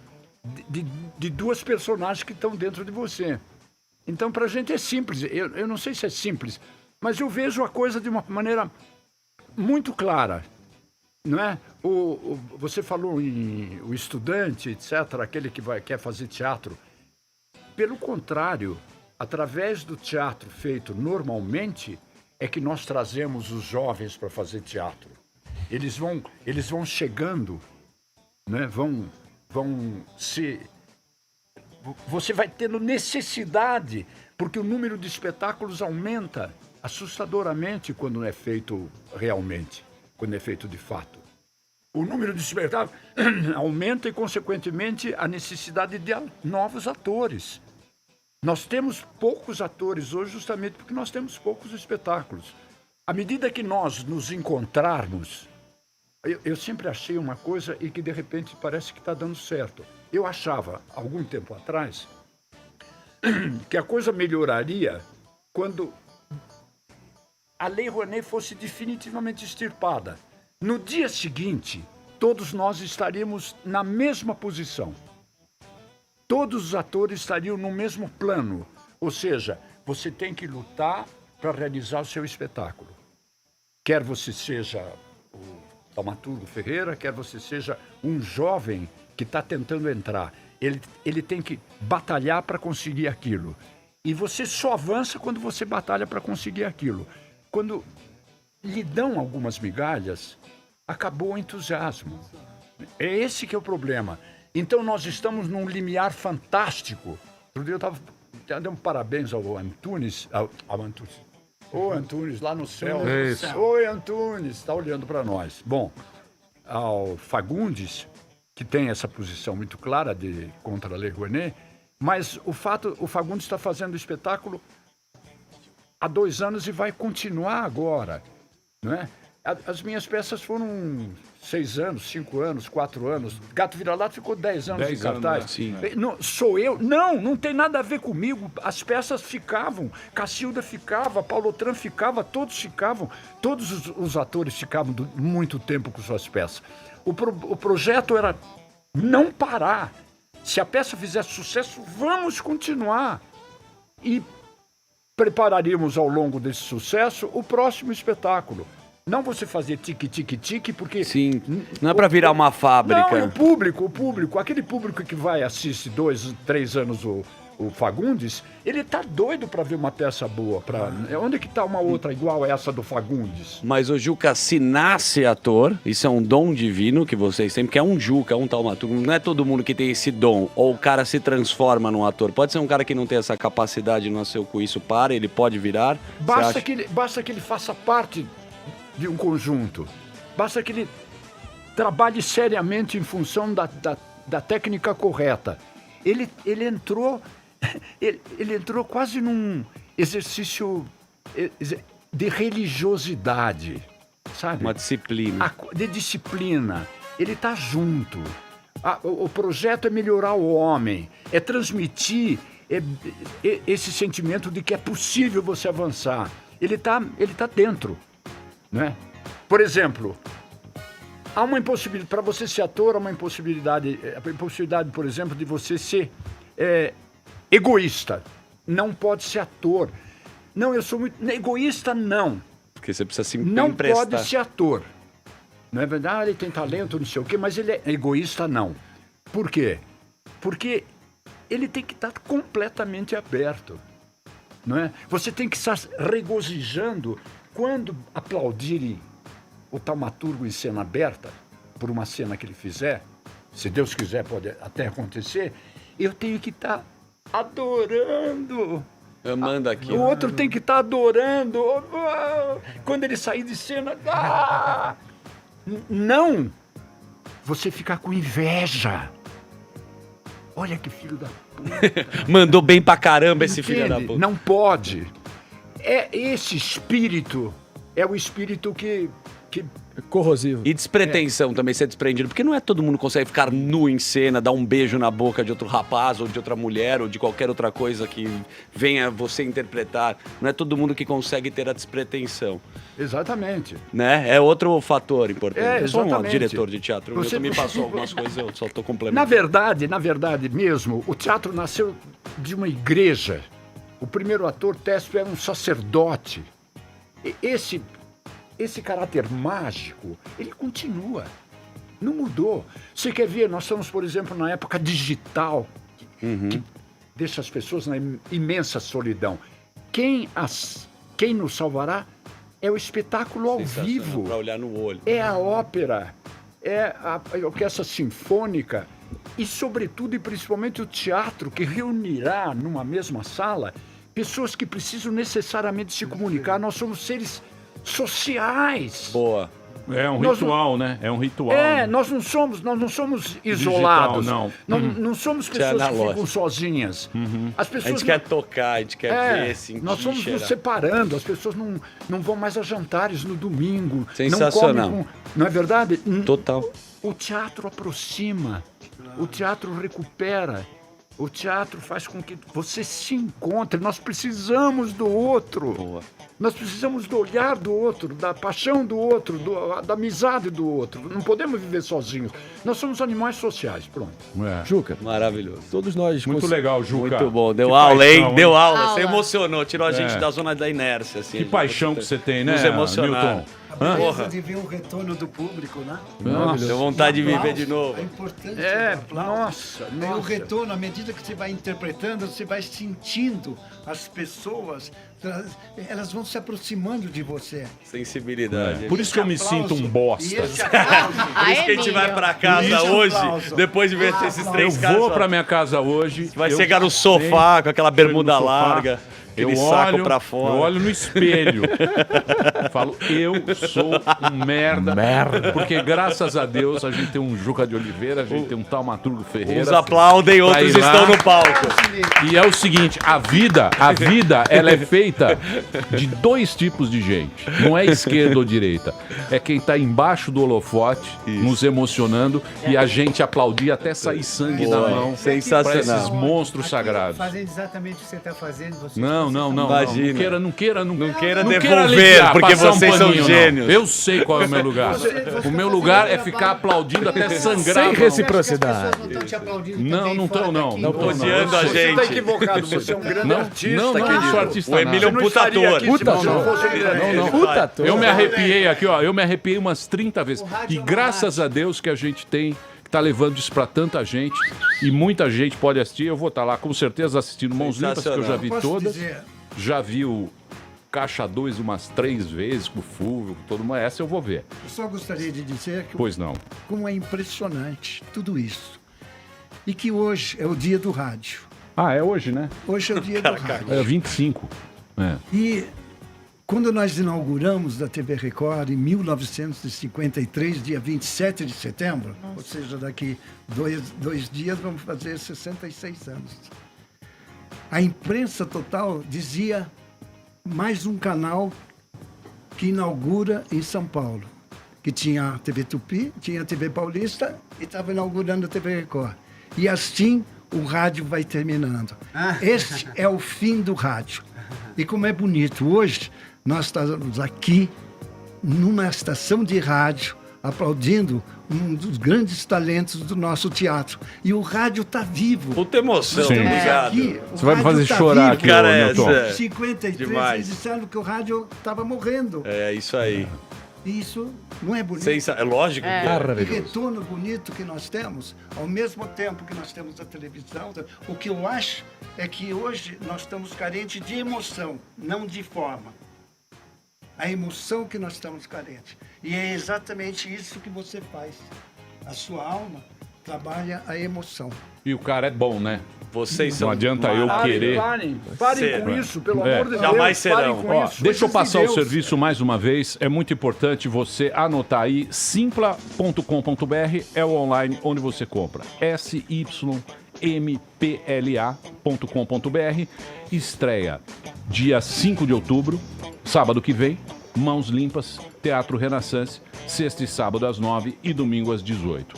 de duas personagens que estão dentro de você. Então, para a gente é simples. Eu não sei se é simples, mas eu vejo a coisa de uma maneira muito clara. Não é? Você falou em o estudante, etc., aquele que quer fazer teatro. Pelo contrário, através do teatro feito normalmente, é que nós trazemos os jovens para fazer teatro. Eles vão chegando, né? Vão se... Você vai tendo necessidade, porque o número de espetáculos aumenta assustadoramente quando é feito realmente, quando é feito de fato. O número de espetáculos aumenta e, consequentemente, a necessidade de novos atores. Nós temos poucos atores hoje justamente porque nós temos poucos espetáculos. À medida que nós nos encontrarmos, eu sempre achei uma coisa e que, de repente, parece que está dando certo. Eu achava, algum tempo atrás, que a coisa melhoraria quando a Lei Rouanet fosse definitivamente extirpada. No dia seguinte, todos nós estaríamos na mesma posição. Todos os atores estariam no mesmo plano. Ou seja, você tem que lutar para realizar o seu espetáculo. Quer você seja o Thaumaturgo Ferreira, quer você seja um jovem que está tentando entrar. Ele tem que batalhar para conseguir aquilo. E você só avança quando você batalha para conseguir aquilo. Quando lhe dão algumas migalhas, acabou o entusiasmo. É esse que é o problema. Então nós estamos num limiar fantástico. Outro dia eu estava dando parabéns ao Antunes. Ô Antunes, lá no céu. Oi Antunes, está olhando para nós. Bom, ao Fagundes, que tem essa posição muito clara contra a Lei Rouanet, mas o Fagundes está fazendo espetáculo há 2 anos e vai continuar agora, não é? As minhas peças foram 6 anos, 5 anos, 4 anos. Gato Vira-Lata ficou 10 anos em cartaz. Sim. Não, sou eu? Não tem nada a ver comigo. As peças ficavam. Cacilda ficava, Paulo Otran ficava, todos ficavam. Todos os atores ficavam muito tempo com suas peças. O projeto era não parar. Se a peça fizesse sucesso, vamos continuar. E prepararíamos ao longo desse sucesso o próximo espetáculo. Não você fazer tique-tique-tique, porque... Sim, não é para virar uma fábrica. Não, é o público. Aquele público que vai assistir 2, 3 anos o Fagundes, ele tá doido para ver uma peça boa. Onde é que tá uma outra igual essa do Fagundes? Mas o Juca, se nasce ator, isso é um dom divino que vocês têm, porque é um Juca, um Thaumaturgo, não é todo mundo que tem esse dom, ou o cara se transforma num ator. Pode ser um cara que não tem essa capacidade, nasceu com isso, ele pode virar. Basta que ele faça parte de um conjunto. Basta que ele trabalhe seriamente em função da técnica correta. Ele entrou quase num exercício de religiosidade, sabe? Uma disciplina. De disciplina. Ele está junto. O projeto é melhorar o homem, é transmitir esse sentimento de que é possível você avançar. Ele tá dentro, né? Por exemplo, há uma impossibilidade, para você ser ator, há uma impossibilidade, por exemplo, de você ser egoísta. Não pode ser ator. Não, eu sou muito... Egoísta, não. Porque você precisa se Não emprestar. pode ser ator. Não é verdade? Ele tem talento, não sei o quê, mas ele é egoísta, não. Por quê? Porque ele tem que estar completamente aberto. Não é? Você tem que estar regozijando quando aplaudirem o taumaturgo em cena aberta, por uma cena que ele fizer, se Deus quiser pode até acontecer, eu tenho que estar adorando. Amando aquilo. O outro tem que estar adorando. Quando ele sair de cena... Não! Você ficar com inveja. Olha que filho da puta. Mandou bem pra caramba esse filho da puta. Não pode. Esse espírito é o espírito que corrosivo. E despretensão também, ser desprendido. Porque não é todo mundo que consegue ficar nu em cena, dar um beijo na boca de outro rapaz, ou de outra mulher, ou de qualquer outra coisa que venha você interpretar. Não é todo mundo que consegue ter a despretensão. Exatamente. Né? É outro fator importante. Eu sou um exatamente. diretor de teatro. Você me passou algumas coisas, eu só estou complementando. Na verdade mesmo, o teatro nasceu de uma igreja. O primeiro ator, Téspio, era um sacerdote. Esse caráter mágico, ele continua. Não mudou. Você quer ver, nós estamos, por exemplo, na época digital, que deixa as pessoas na imensa solidão. Quem nos salvará é o espetáculo ao vivo. Para olhar no olho. É a ópera, é a orquestra sinfônica e, sobretudo e principalmente, o teatro, que reunirá numa mesma sala pessoas que precisam necessariamente se comunicar. Nós somos seres sociais. Boa. É um ritual, né? É um ritual. Né? Nós não somos isolados. Digital, não. Não somos pessoas que ficam sozinhas. As pessoas A gente quer tocar, a gente quer ver, sentir, nós somos cheirar. nos separando. As pessoas não vão mais a jantares no domingo. Sensacional. Não comem não é verdade? Total. O teatro aproxima. O teatro recupera. O teatro faz com que você se encontre. Nós precisamos do outro. Boa. Nós precisamos do olhar do outro, da paixão do outro, da amizade do outro. Não podemos viver sozinhos. Nós somos animais sociais, pronto. Juca. Maravilhoso. Todos nós... Muito legal, Juca. Muito bom. Deu Que aula, paixão, hein? Deu aula. Aula. Você emocionou. Tirou a gente da zona da inércia. Assim, Que paixão que você tem, né, Nos emocionaram. Milton? A beleza de ver o retorno do público, né? Nossa, deu vontade de viver de novo. É importante. Nossa. E o retorno, à medida que você vai interpretando, você vai sentindo as pessoas, elas vão se aproximando de você. Sensibilidade. Por isso que eu me sinto um bosta. E esse aplauso, Por isso que a gente vai pra casa hoje, depois de ver esses Eu três caras. vou pra minha casa hoje. Vai eu chegar no sofá com aquela bermuda no sofá, larga, aquele saco pra fora. Eu olho no espelho. Falo, eu sou um merda. Porque graças a Deus a gente tem um Juca de Oliveira, a gente tem um Taumaturgo Ferreira. Uns aplaudem, pra outros ir lá. estão no palco. E é o seguinte, a vida, ela é feita de dois tipos de gente. Não é esquerda ou direita. É quem tá embaixo do holofote, nos emocionando, e a gente aplaudir até sair sangue da mão. Sensacional. Pra esses monstros sagrados. Fazendo exatamente o que você está fazendo. Você Não. Imagina. Não queira devolver, aliviar, porque passar vocês são paninho, gênios. não. Eu sei qual é o meu lugar. O meu lugar é ficar aplaudindo até sangrar. Sem reciprocidade. não estão te aplaudindo Não, também não fora estão, não. daqui? Não estão, Odiando a Você está gente. equivocado, você é um grande artista. Não, querido. não sou artista O Emílio é um Você não puta estaria ator. aqui se você não fosse Não. Puta ator. Eu me arrepiei aqui, ó. Eu me arrepiei umas 30 vezes. O rádio E é uma graças a Deus que a gente tem, que tá levando isso pra tanta gente. E muita gente pode assistir. Eu vou estar lá, com certeza, assistindo Mãos Limpas, que eu já vi Posso todas. dizer, Já vi o Caixa 2 umas 3 vezes, com o Fulvio, com todo mundo. Essa eu vou ver. eu só gostaria de dizer que Pois não. como é impressionante tudo isso. E que hoje é o dia do rádio. Ah, é hoje, né? Hoje é o dia do rádio. É 25. É. E quando nós inauguramos a TV Record em 1953, dia 27 de setembro, ou seja, daqui dois dias vamos fazer 66 anos. A imprensa total dizia mais um canal que inaugura em São Paulo, que tinha a TV Tupi, tinha a TV Paulista e estava inaugurando a TV Record. E assim o rádio vai terminando. Este é o fim do rádio. E como é bonito, hoje nós estamos aqui numa estação de rádio, aplaudindo um dos grandes talentos do nosso teatro. E o rádio está vivo. Puta emoção, Sim. obrigado. Aqui, o Você vai me rádio fazer tá chorar vivo. aqui, Cara, ô, Milton. é. 53, Demais. eles disseram que o rádio estava morrendo. É isso aí. E isso não é bonito. É lógico que O retorno bonito que nós temos, ao mesmo tempo que nós temos a televisão, o que eu acho é que hoje nós estamos carentes de emoção, não de forma. A emoção que nós estamos carentes. E é exatamente isso que você faz. A sua alma trabalha a emoção. E o cara é bom, né? Vocês Não adianta eu querer. Parem com isso, pelo amor de Deus. Jamais parem serão. com Ó, isso. deixa eu Coisas de passar o Deus. serviço mais uma vez. É muito importante você anotar aí. Simpla.com.br é o online onde você compra. sympla.com.br. Estreia dia 5 de outubro, sábado que vem. Mãos Limpas, Teatro Renaissance, sexta e sábado às 9 e domingo às 18.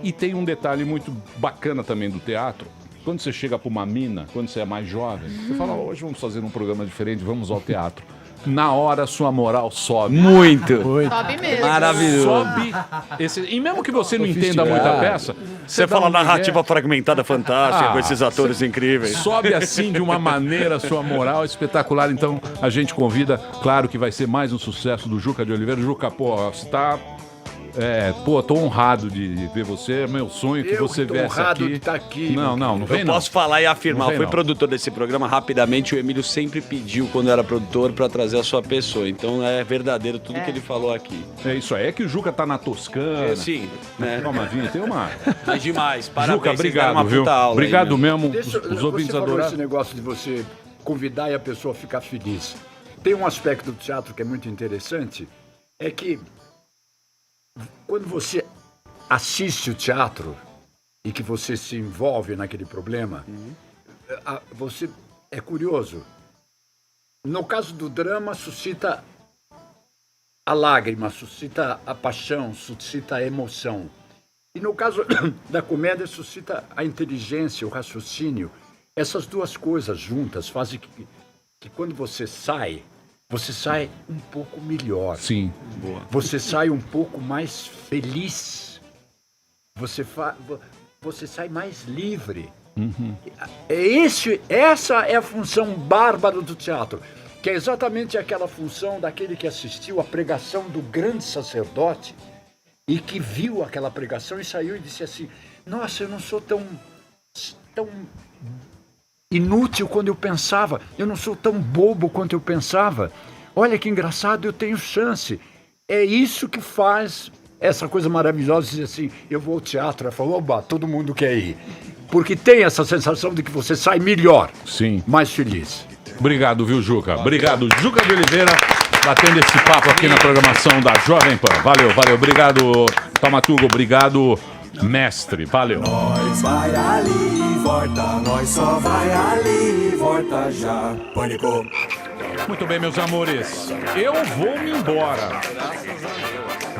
E tem um detalhe muito bacana também do teatro. Quando você chega para uma mina, quando você é mais jovem, você fala, hoje vamos fazer um programa diferente, vamos ao teatro. Na hora, sua moral sobe. Muito. Sobe mesmo. Maravilhoso. Sobe. E mesmo que você não entenda muito a peça, Você dá fala um narrativa migué. fragmentada fantástica Ah, com esses atores incríveis. Sobe assim de uma maneira, sua moral espetacular. Então a gente convida, claro que vai ser mais um sucesso do Juca de Oliveira. Juca, pô, você tá. Tô honrado de ver você. É meu sonho que Eu você tô viesse honrado aqui. de estar aqui, Não vem Eu não. posso falar e afirmar, Não eu vem, fui não. produtor desse programa rapidamente, o Emílio sempre pediu, quando era produtor, pra trazer a sua pessoa. Então é verdadeiro tudo que ele falou aqui. É isso aí. É que o Juca tá na Toscana. Sim, né? Calma, Vinha, tem uma. Mas demais, parabéns. Juca, vocês deram obrigado, uma viu? puta aula Obrigado aí, mesmo. Deixa, Os ouvintes você falou adoraram. esse negócio de você convidar e a pessoa ficar feliz. Tem um aspecto do teatro que é muito interessante, é que quando você assiste o teatro e que você se envolve naquele problema, você é curioso. No caso do drama, suscita a lágrima, suscita a paixão, suscita a emoção. E no caso da comédia, suscita a inteligência, o raciocínio. Essas duas coisas juntas fazem que quando você sai um pouco melhor. Sim. Você sai um pouco mais feliz. Você sai mais livre. Essa é a função bárbara do teatro, que é exatamente aquela função daquele que assistiu à pregação do grande sacerdote e que viu aquela pregação e saiu e disse assim: nossa, eu não sou tão inútil quando eu pensava, eu não sou tão bobo quanto eu pensava. Olha que engraçado, eu tenho chance. É isso que faz essa coisa maravilhosa de dizer assim, eu vou ao teatro, ela falou, oba, todo mundo quer ir. Porque tem essa sensação de que você sai melhor, sim, mais feliz. Obrigado, viu, Juca? Obrigado, Juca de Oliveira, batendo esse papo aqui na programação da Jovem Pan. Valeu. Obrigado, Taumaturgo. Obrigado, mestre. Valeu. Nós vai ali, volta, nós só vai ali, volta já. Pânico. Muito bem, meus amores. Eu vou me embora.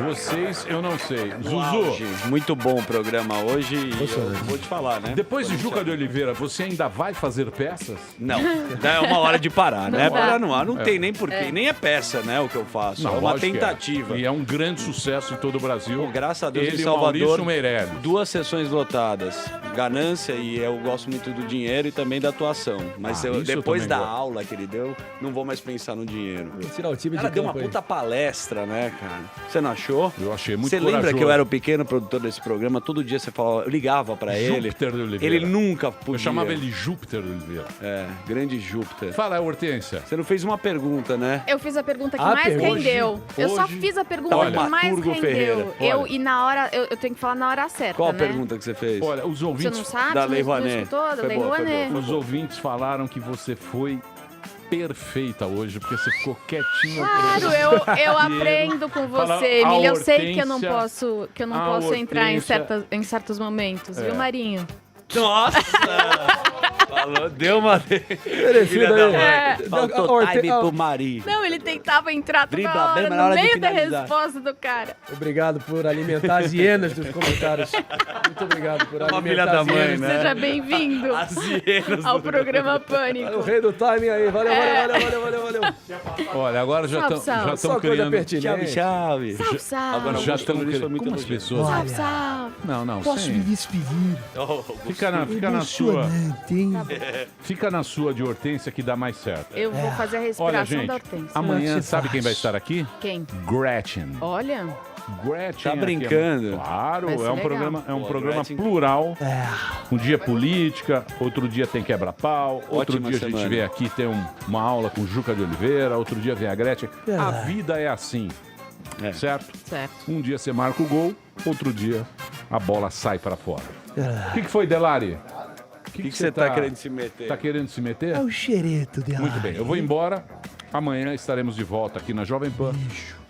Vocês, eu não sei. Zuzu. Muito bom o programa hoje e eu vou te falar, né? Depois de Juca de Oliveira, você ainda vai fazer peças? Não, é uma hora de parar, né? Não Parar dá. no ar, não É. tem nem porquê, nem é peça, né, o que eu faço. Não, é uma lógico que é. tentativa. E é um grande sucesso em todo o Brasil. Pô, graças a Deus Ele em e Salvador, Maurício Meirelles. 2 sessões lotadas. Ganância e eu gosto muito do dinheiro e também da atuação. Mas Ah, isso eu depois também da gosto. aula que ele deu, não vou mais pensar no dinheiro. Tirar o time Ela de deu uma campo aí. puta palestra, né, cara? Você não achou? Eu achei muito Você lembra corajoso. que eu era o pequeno produtor desse programa? Todo dia você falava, eu ligava pra ele. Júpiter de Oliveira. Ele nunca podia. Eu chamava ele Júpiter de Oliveira. É, grande Júpiter. Fala, Hortência. Você não fez uma pergunta, né? Eu fiz a pergunta que Ah, mais hoje- rendeu. Eu só hoje- fiz a pergunta Olha, que mais Taumaturgo rendeu. Ferreira, olha. E na hora, eu tenho que falar na hora certa, Qual a né? pergunta que você fez? Olha, os Você ouvintes não sabe? da Você Lei não Rouanet. escutou? Da Foi Lei boa, foi Rouanet. boa. Os ouvintes falaram que você foi perfeita hoje, porque você ficou quietinha. Claro, eu aprendo com Fala, você, a Emília. Eu sei que eu não Hortência- posso, entrar Hortência- em certos momentos, É. viu, Marinho? Nossa! Falou, deu uma... Filha da mãe. Faltou time pro Mari. Não, ele tentava entrar toda Dribla bem, hora mas na no hora de meio da finalizar. resposta do cara. Obrigado por alimentar as hienas dos comentários. Muito obrigado por alimentar filha da as mãe, hienas. né? Seja bem-vindo As hienas ao do programa O Pânico. rei do timing aí. Valeu. Olha, agora já Salve, estão salve. Só coisa criando... pertinente. Chave. Salve, salve. Agora, Já Augusto estão Nunes foi criando... muito Como as elogiado. pessoas... Salve, salve. Não, Posso sem... me despedir? Fica na sua... Emocionante, hein? Fica na sua de Hortência que dá mais certo. Eu vou fazer a Olha, respiração gente, da Hortência. amanhã Você sabe faz. quem vai estar aqui? Quem? Gretchen. Olha, Gretchen Tá aqui brincando? Claro, Vai ser é um legal. programa, Pô, programa Gretchen- plural. Um dia política, outro dia tem quebra-pau, outro Ótima dia a gente semana. vem aqui tem uma aula com Juca de Oliveira, outro dia vem a Gretchen. A vida é assim, certo? certo. Um dia você marca o gol, outro dia a bola sai para fora. O que foi, Delari? O que você tá querendo se meter? Tá querendo se meter? É o xereto dela. Muito bem, eu vou embora. Amanhã estaremos de volta aqui na Jovem Pan,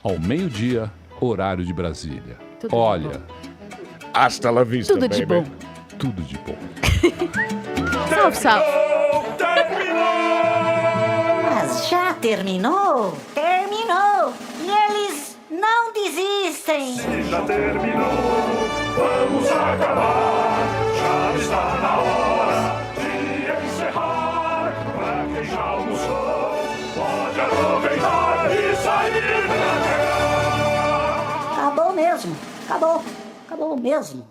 ao meio-dia, horário de Brasília. Tudo de Olha, hasta la vista, Tudo de baby. bom. Tudo de bom. Salve, salve. Mas já terminou? Terminou! E eles não desistem! Já terminou, vamos acabar. Já está na hora de encerrar. Pra quem já almoçou, pode aproveitar e sair pra cá. Acabou mesmo! Acabou! Acabou mesmo!